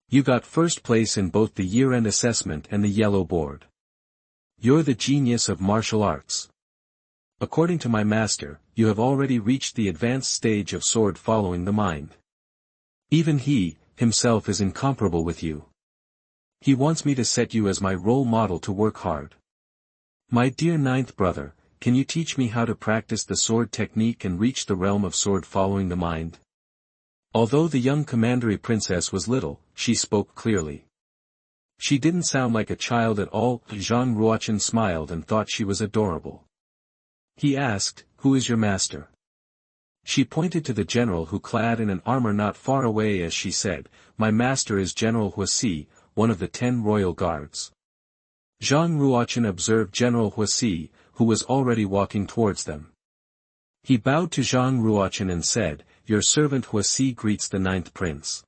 You got first place in both the year-end assessment and the yellow board. You're the genius of martial arts. According to my master, you have already reached the advanced stage of sword following the mind. Even he, himself is incomparable with you. He wants me to set you as my role model to work hard. My dear 9th brother, can you teach me how to practice the sword technique and reach the realm of sword following the mind? Although the young commandery princess was little, she spoke clearly. She didn't sound like a child at all. Zhang Ruo Chen smiled and thought she was adorable. He asked, Who is your master? She pointed to the general who clad in an armor not far away as she said, My master is General Huasi, one of the 10 royal guards. Zhang Ruo Chen observed General Huasi, who was already walking towards them. He bowed to Zhang Ruo Chen and said, Your servant Huasi greets the 9th prince.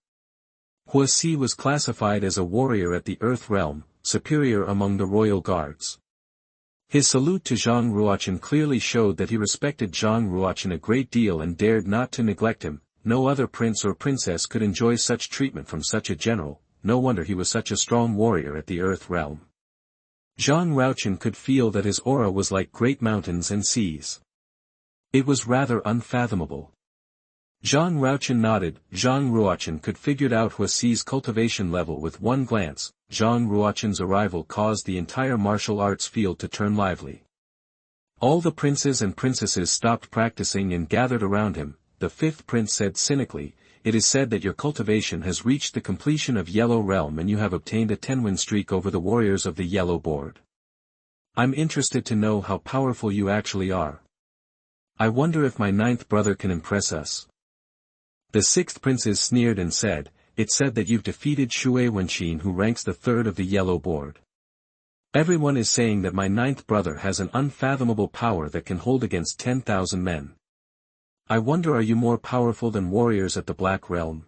Huasi was classified as a warrior at the Earth realm, superior among the royal guards. His salute to Zhang Ruo Chen clearly showed that he respected Zhang Ruo Chen a great deal and dared not to neglect him. No other prince or princess could enjoy such treatment from such a general. No wonder he was such a strong warrior at the Earth realm. Zhang Ruo Chen could feel that his aura was like great mountains and seas. It was rather unfathomable. Zhang Ruo Chen nodded. Zhang Ruochen could figure out Huasi's cultivation level with one glance. Zhang Ruochen's arrival caused the entire martial arts field to turn lively. All the princes and princesses stopped practicing and gathered around him. The fifth prince said cynically, "It is said that your cultivation has reached the completion of Yellow Realm and you have obtained a 10-win streak over the warriors of the Yellow Board. I'm interested to know how powerful you actually are. I wonder if my ninth brother can impress us." The sixth princes sneered and said, "It's said that you've defeated Xuanhuan, who ranks the third of the Yellow Board. Everyone is saying that my ninth brother has an unfathomable power that can hold against 10,000 men. I wonder, are you more powerful than warriors at the Black Realm?"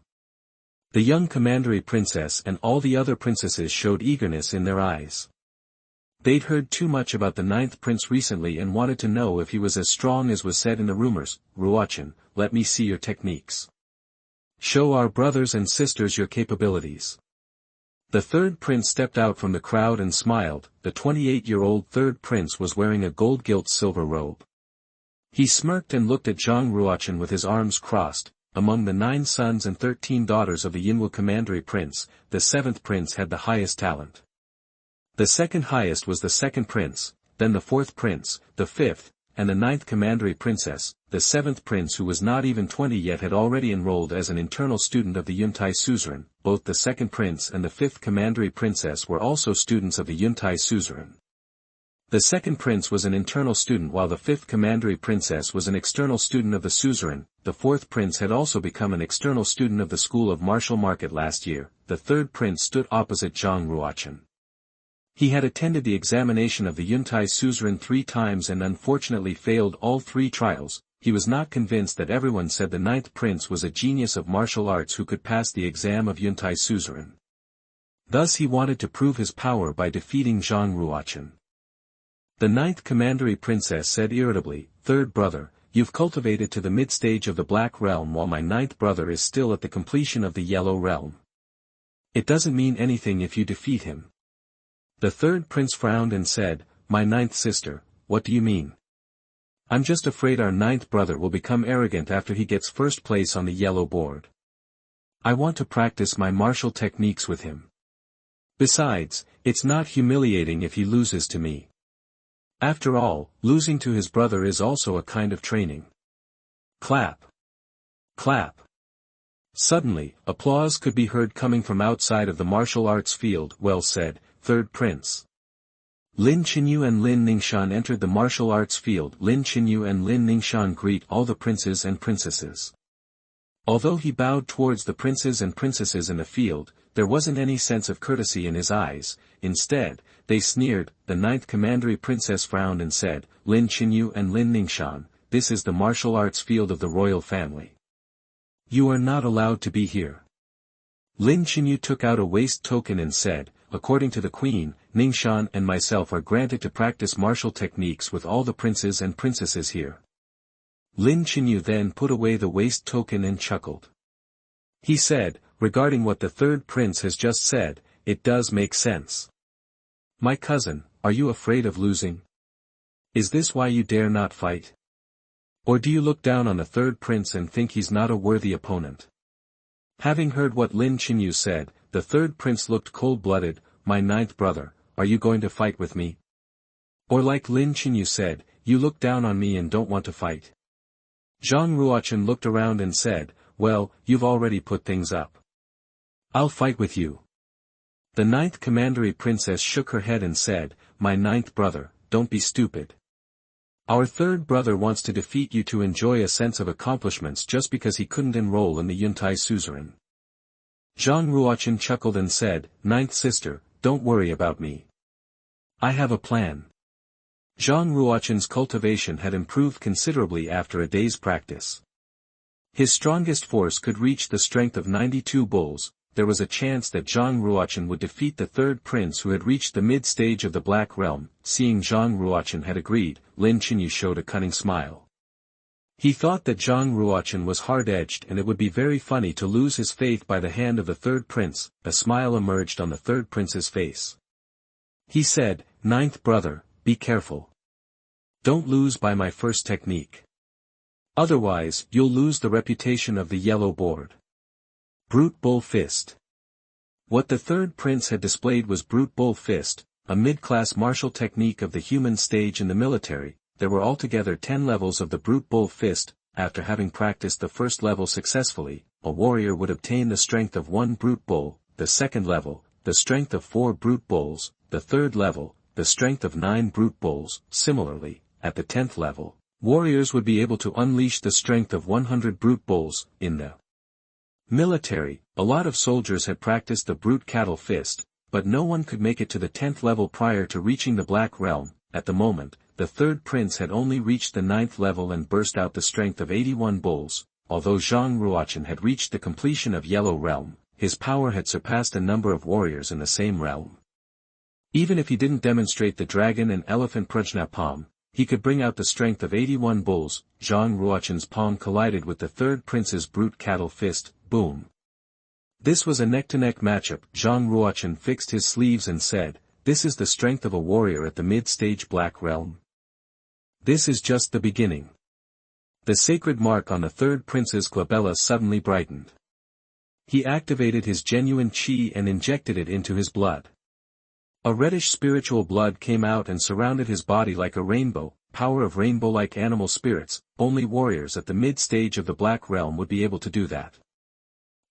The young commandery princess and all the other princesses showed eagerness in their eyes. They'd heard too much about the ninth prince recently and wanted to know if he was as strong as was said in the rumors. "Ruochen, let me see your techniques. Show our brothers and sisters your capabilities." The third prince stepped out from the crowd and smiled. The 28-year-old third prince was wearing a gold-gilt silver robe. He smirked and looked at Zhang Ruochen with his arms crossed. Among the 9 sons and 13 daughters of the Yinwu commandery prince, the 7th prince had the highest talent. The second highest was the 2nd prince, then the 4th prince, the 5th, and the 9th commandery princess. The 7th prince, who was not even 20 yet, had already enrolled as an internal student of the Yuntai suzerain. Both the 2nd prince and the 5th commandery princess were also students of the Yuntai suzerain. The 2nd prince was an internal student while the 5th commandery princess was an external student of the suzerain. The 4th prince had also become an external student of the School of Martial Market last year. The 3rd prince stood opposite Zhang Ruochen. He had attended the examination of the Yuntai suzerain 3 times and unfortunately failed all 3 trials. He was not convinced that everyone said the 9th prince was a genius of martial arts who could pass the exam of Yuntai suzerain. Thus he wanted to prove his power by defeating Zhang Ruochen. The 9th commandery princess said irritably, "Third brother, you've cultivated to the mid-stage of the Black Realm while my 9th brother is still at the completion of the Yellow Realm. It doesn't mean anything if you defeat him." The 3rd prince frowned and said, "My 9th sister, what do you mean? I'm just afraid our 9th brother will become arrogant after he gets first place on the Yellow Board. I want to practice my martial techniques with him. Besides, it's not humiliating if he loses to me. After all, losing to his brother is also a kind of training." Clap. Clap. Suddenly, applause could be heard coming from outside of the martial arts field. "Well said, third prince." Lin Qinyu and Lin Ningxian entered the martial arts field. Lin Qinyu and Lin Ningxian greet all the princes and princesses. Although he bowed towards the princes and princesses in the field, there wasn't any sense of courtesy in his eyes. Instead, they sneered. The 9th commandery princess frowned and said, "Lin Qinyu and Lin Ningxian, this is the martial arts field of the royal family. You are not allowed to be here." Lin Qinyu took out a waist token and said, "According to the queen, Ningxian and myself are granted to practice martial techniques with all the princes and princesses here." Lin Qinyu then put away the waist token and chuckled. He said, "Regarding what the 3rd prince has just said, it does make sense. My cousin, are you afraid of losing? Is this why you dare not fight? Or do you look down on the 3rd prince and think he's not a worthy opponent?" Having heard what Lin Qinyu said, the 3rd prince looked cold-blooded. "My 9th brother, are you going to fight with me? Or like Lin Qinyu said, you look down on me and don't want to fight?" Zhang Ruochen looked around and said, "Well, you've already put things up. I'll fight with you." The 9th commandery princess shook her head and said, "My 9th brother, don't be stupid. Our 3rd brother wants to defeat you to enjoy a sense of accomplishments just because he couldn't enroll in the Yuntai suzerain." Zhang Ruochen chuckled and said, "9th sister, don't worry about me. I have a plan." Zhang Ruochen's cultivation had improved considerably after a day's practice. His strongest force could reach the strength of 92 bulls. There was a chance that Zhang Ruochen would defeat the 3rd prince who had reached the mid-stage of the Black Realm. Seeing Zhang Ruochen had agreed, Lin Qinyu showed a cunning smile. He thought that Zhang Ruochen was hard-edged and it would be very funny to lose his faith by the hand of the 3rd prince. A smile emerged on the 3rd prince's face. He said, "9th brother, be careful. Don't lose by my first technique. Otherwise, you'll lose the reputation of the yellow board. Brute Bull Fist. What the third prince had displayed was Brute Bull Fist, a mid-class martial technique of the human stage in the military. There were altogether 10 levels of the Brute Bull Fist. After having practiced the first level successfully, a warrior would obtain the strength of 1 Brute Bull, the second level, the strength of 4 Brute Bulls, the third level, the strength of 9 Brute Bulls. Similarly, at the 10th level, warriors would be able to unleash the strength of 100 Brute Bulls. In the military, a lot of soldiers had practiced the Brute Cattle Fist, but no one could make it to the 10th level prior to reaching the Black Realm. At the moment, the third prince had only reached the 9th level and burst out the strength of 81 bulls. Although Zhang Ruo Chen had reached the completion of Yellow Realm, his power had surpassed a number of warriors in the same realm. Even if he didn't demonstrate the dragon and elephant prajna palm, he could bring out the strength of 81 bulls. Zhang Ruo Chen's palm collided with the third prince's Brute Cattle Fist. Boom. This was a neck-to-neck matchup. Zhang Ruo Chen fixed his sleeves and said, "This is the strength of a warrior at the mid-stage Black Realm. This is just the beginning." The sacred mark on the third prince's glabella suddenly brightened. He activated his genuine chi and injected it into his blood. A reddish spiritual blood came out and surrounded his body like a rainbow. Power of rainbow-like animal spirits. Only warriors at the mid-stage of the Black Realm would be able to do that.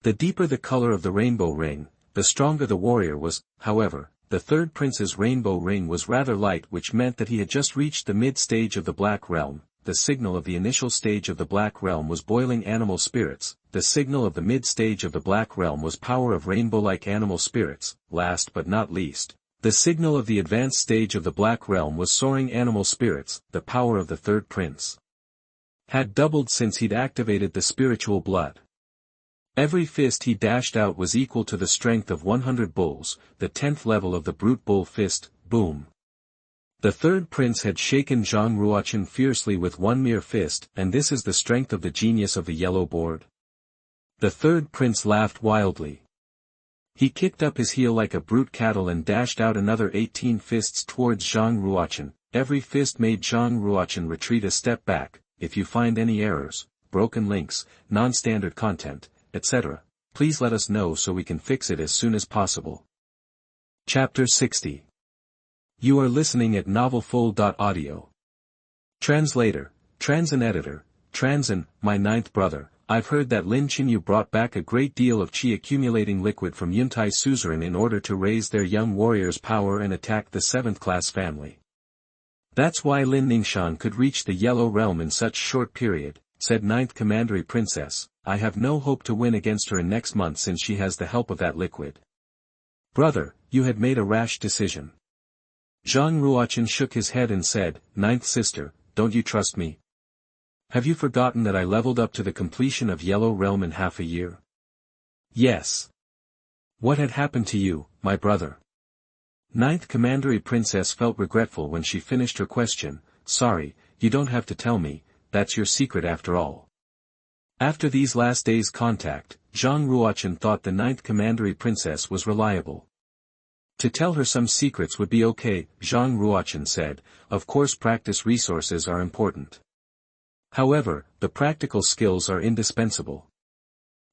The deeper the color of the rainbow ring, the stronger the warrior was. However, the third prince's rainbow ring was rather light, which meant that he had just reached the mid-stage of the Black Realm. The signal of the initial stage of the Black Realm was boiling animal spirits. The signal of the mid-stage of the Black Realm was power of rainbow-like animal spirits. Last but not least, the signal of the advanced stage of the Black Realm was soaring animal spirits. The power of the third prince had doubled since he'd activated the spiritual blood. Every fist he dashed out was equal to the strength of 100 bulls, the 10th level of the Brute Bull Fist. Boom. The third prince had shaken Zhang Ruo Chen fiercely with one mere fist, and this is the strength of the genius of the yellow board. The third prince laughed wildly. He kicked up his heel like a brute cattle and dashed out another 18 fists towards Zhang Ruo Chen. Every fist made Zhang Ruo Chen retreat a step back. If you find any errors, broken links, non-standard content, etc., please let us know so we can fix it as soon as possible. Chapter 60. You are listening at novelfull.audio. Translator, Transin Editor, Transin, my ninth brother, I've heard that Lin Qinyu brought back a great deal of qi accumulating liquid from Yuntai suzerain in order to raise their young warriors' power and attack the 7th-class family. That's why Lin Ningxian could reach the Yellow Realm in such short period, said 9th Commandery Princess. I have no hope to win against her in next month since she has the help of that liquid. Brother, you had made a rash decision. Zhang Ruochen shook his head and said, 9th sister, don't you trust me? Have you forgotten that I leveled up to the completion of Yellow Realm in half a year? Yes. What had happened to you, my brother? 9th Commandery Princess felt regretful when she finished her question. Sorry, you don't have to tell me, that's your secret after all. After these last days' contact, Zhang Ruochen thought the 9th Commandery Princess was reliable. To tell her some secrets would be okay, Zhang Ruochen said. Of course practice resources are important. However, the practical skills are indispensable.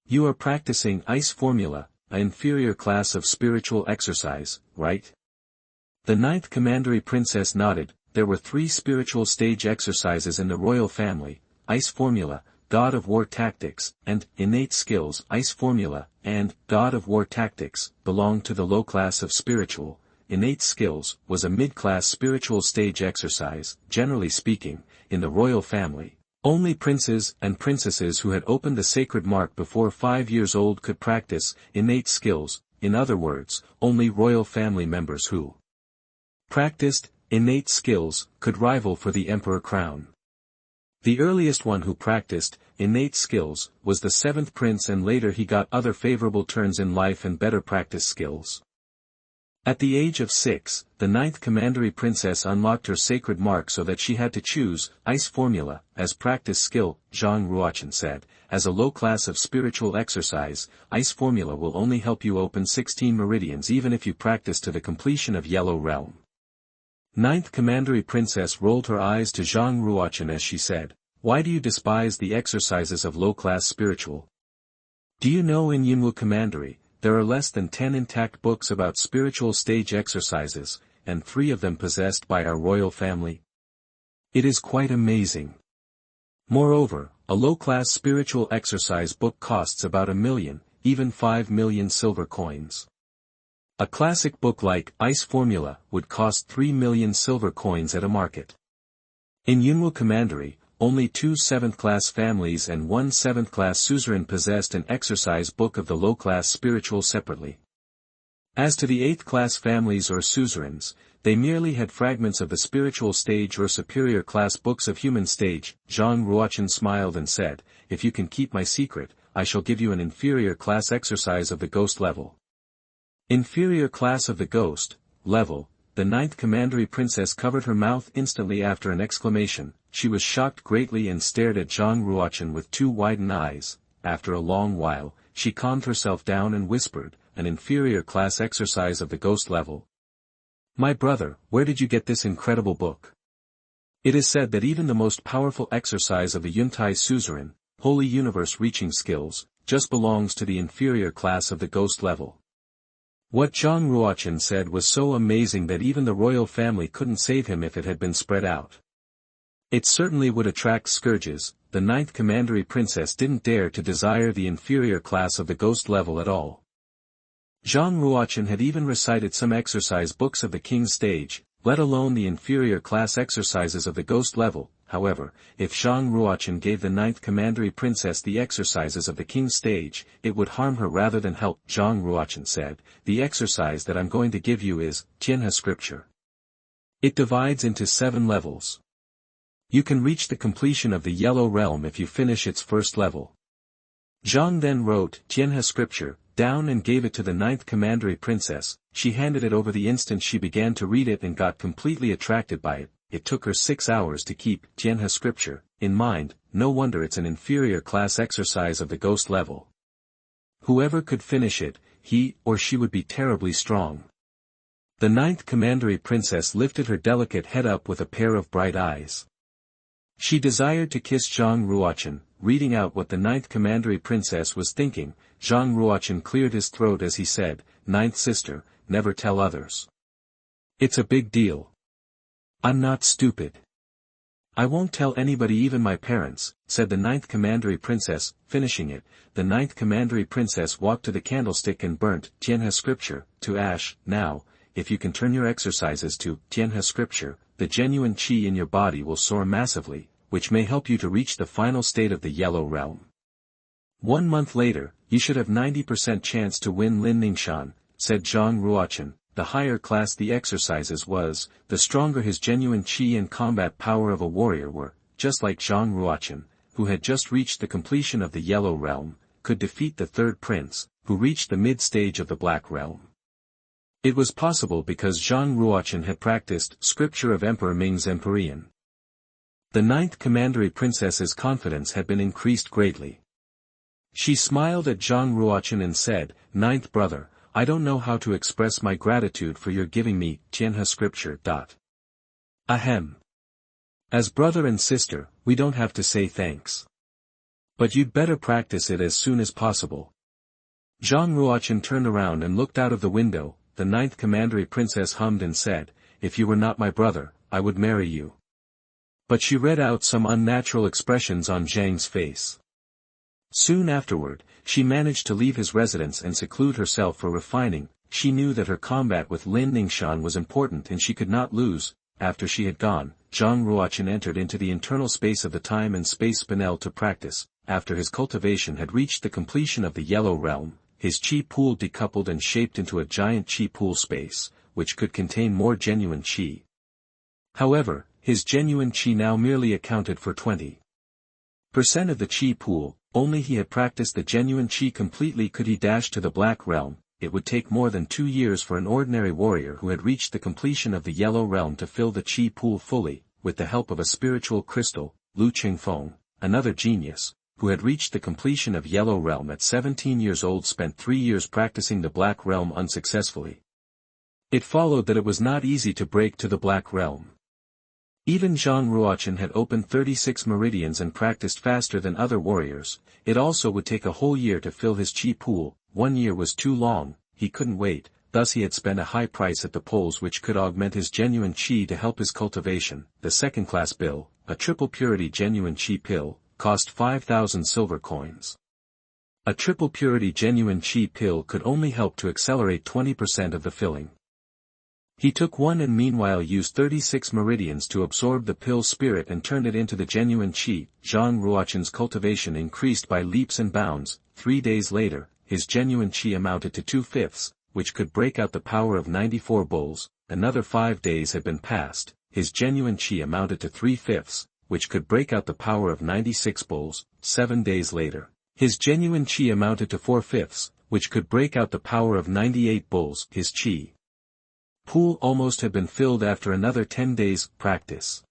You are practicing Ice Formula, an inferior class of spiritual exercise, right? The 9th Commandery Princess nodded. There were 3 spiritual stage exercises in the royal family: Ice Formula, God of War Tactics, and Innate Skills. Ice Formula and God of War Tactics belonged to the low class of spiritual. Innate Skills was a mid-class spiritual stage exercise. Generally speaking, in the royal family, only princes and princesses who had opened the sacred mark before 5 years old could practice innate skills. In other words, only royal family members who practiced innate skills could rival for the emperor crown. The earliest one who practiced innate skills was the 7th prince, and later he got other favorable turns in life and better practice skills. At the age of 6, the 9th Commandery Princess unlocked her sacred mark so that she had to choose Ice Formula as practice skill. Zhang Ruochen said, as a low class of spiritual exercise, Ice Formula will only help you open 16 meridians even if you practice to the completion of Yellow Realm. 9th Commandery Princess rolled her eyes to Zhang Ruochen as she said, why do you despise the exercises of low-class spiritual? Do you know in Yunwu Commandery, there are less than 10 intact books about spiritual stage exercises, and 3 of them possessed by our royal family? It is quite amazing. Moreover, a low-class spiritual exercise book costs about 1 million, even 5 million silver coins. A classic book like Ice Formula would cost 3 million silver coins at a market. In Yunwu Commandery, only 2 7th-class families and 1 7th-class suzerain possessed an exercise book of the low-class spiritual separately. As to the 8th-class families or suzerains, they merely had fragments of the spiritual stage or superior class books of human stage. Zhang Ruo Chen smiled and said, "If you can keep my secret, I shall give you an inferior class exercise of the ghost level." Inferior class of the ghost level. The 9th Commandery Princess covered her mouth instantly after an exclamation. She was shocked greatly and stared at Zhang Ruochen with 2 widened eyes. After a long while, she calmed herself down and whispered, "An inferior class exercise of the ghost level. My brother, where did you get this incredible book? It is said that even the most powerful exercise of the Yuntai suzerain, holy universe reaching skills, just belongs to the inferior class of the ghost level." What Zhang Ruochen said was so amazing that even the royal family couldn't save him if it had been spread out. It certainly would attract scourges. The 9th Commandery Princess didn't dare to desire the inferior class of the ghost level at all. Zhang Ruochen had even recited some exercise books of the king's stage, let alone the inferior class exercises of the ghost level. However, if Zhang Ruochen gave the 9th Commandery Princess the exercises of the king's stage, it would harm her rather than help. Zhang Ruochen said, "The exercise that I'm going to give you is Tianhe Scripture. It divides into 7 levels. You can reach the completion of the Yellow Realm if you finish its first level." Zhang then wrote Tianhe Scripture down and gave it to the 9th Commandery Princess. She handed it over the instant she began to read it and got completely attracted by it. It took her 6 hours to keep Tianhe Scripture in mind. No wonder it's an inferior class exercise of the ghost level. Whoever could finish it, he or she would be terribly strong. The 9th Commandery Princess lifted her delicate head up with a pair of bright eyes. She desired to kiss Zhang Ruochen. Reading out what the 9th Commandery Princess was thinking, Zhang Ruochen cleared his throat as he said, "Ninth sister, never tell others. It's a big deal. I'm not stupid. I won't tell anybody, even my parents," said the 9th Commandery Princess. Finishing it, the 9th Commandery Princess walked to the candlestick and burnt Tianhe Scripture to ash. "Now, if you can turn your exercises to Tianhe Scripture, the genuine qi in your body will soar massively, which may help you to reach the final state of the Yellow Realm. 1 month later, you should have 90% chance to win Lin Ningshan," said Zhang Ruochen. The higher class the exercises was, the stronger his genuine qi and combat power of a warrior were. Just like Zhang Ruochen, who had just reached the completion of the Yellow Realm, could defeat the 3rd prince, who reached the mid-stage of the Black Realm. It was possible because Zhang Ruochen had practiced Scripture of Emperor Ming's Empyrean. The 9th Commandery Princess's confidence had been increased greatly. She smiled at Zhang Ruochen and said, "Ninth brother, I don't know how to express my gratitude for your giving me Tianhe Scripture. Ahem. As brother and sister, we don't have to say thanks. But you'd better practice it as soon as possible." Zhang Ruochen turned around and looked out of the window. The 9th Commandery Princess hummed and said, "If you were not my brother, I would marry you." But she read out some unnatural expressions on Zhang's face. Soon afterward, she managed to leave his residence and seclude herself for refining. She knew that her combat with Lin Ningshan was important and she could not lose. After she had gone, Zhang Ruochen entered into the internal space of the time and space spinel to practice. After his cultivation had reached the completion of the Yellow Realm, his qi pool decoupled and shaped into a giant qi pool space, which could contain more genuine qi. However, his genuine qi now merely accounted for 20% of the qi pool. Only he had practiced the genuine qi completely could he dash to the Black Realm. It would take more than 2 years for an ordinary warrior who had reached the completion of the Yellow Realm to fill the qi pool fully. With the help of a spiritual crystal, Lu Qingfeng, another genius, who had reached the completion of Yellow Realm at 17 years old, spent 3 years practicing the Black Realm unsuccessfully. It followed that it was not easy to break to the Black Realm. Even Zhang Ruo Chen had opened 36 meridians and practiced faster than other warriors. It also would take a whole year to fill his chi pool. 1 year was too long, he couldn't wait, thus he had spent a high price at the polls which could augment his genuine chi to help his cultivation. The second-class bill, a triple purity genuine chi pill, cost 5,000 silver coins. A triple purity genuine chi pill could only help to accelerate 20% of the filling. He took one and meanwhile used 36 meridians to absorb the pill spirit and turn it into the genuine chi. Zhang Ruo Chen's cultivation increased by leaps and bounds. 3 days later, his genuine chi amounted to 2/5, which could break out the power of 94 bulls. Another 5 days had been passed, his genuine chi amounted to 3/5, which could break out the power of 96 bulls. 7 days later, his genuine chi amounted to 4/5, which could break out the power of 98 bulls. His chi pool almost had been filled after another 10 days' practice.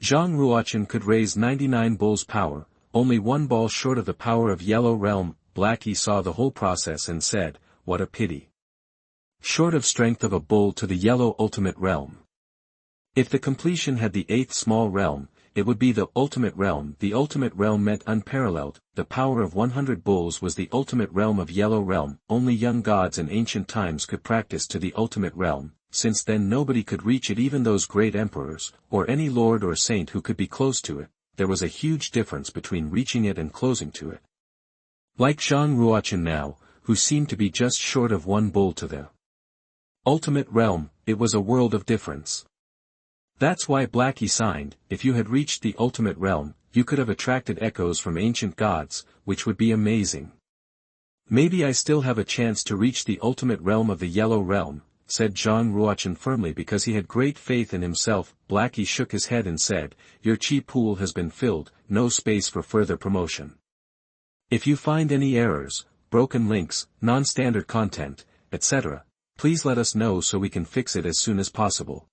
Zhang Ruo Chen could raise 99 bulls' power, only 1 ball short of the power of Yellow Realm. Blackie saw the whole process and said, "What a pity. Short of strength of a bull to the Yellow Ultimate Realm. If the completion had the 8th small realm, it would be the Ultimate Realm." The Ultimate Realm meant unparalleled. The power of 100 bulls was the Ultimate Realm of Yellow Realm. Only young gods in ancient times could practice to the Ultimate Realm. Since then nobody could reach it, even those great emperors, or any lord or saint who could be close to it. There was a huge difference between reaching it and closing to it. Like Zhang Ruo Chen now, who seemed to be just short of 1 bull to the Ultimate Realm, it was a world of difference. That's why Blackie signed. If you had reached the Ultimate Realm, you could have attracted echoes from ancient gods, which would be amazing. "Maybe I still have a chance to reach the Ultimate Realm of the Yellow Realm," said Zhang Ruo Chen firmly because he had great faith in himself. Blackie shook his head and said, "Your chi pool has been filled, no space for further promotion. If you find any errors, broken links, non-standard content, etc., please let us know so we can fix it as soon as possible."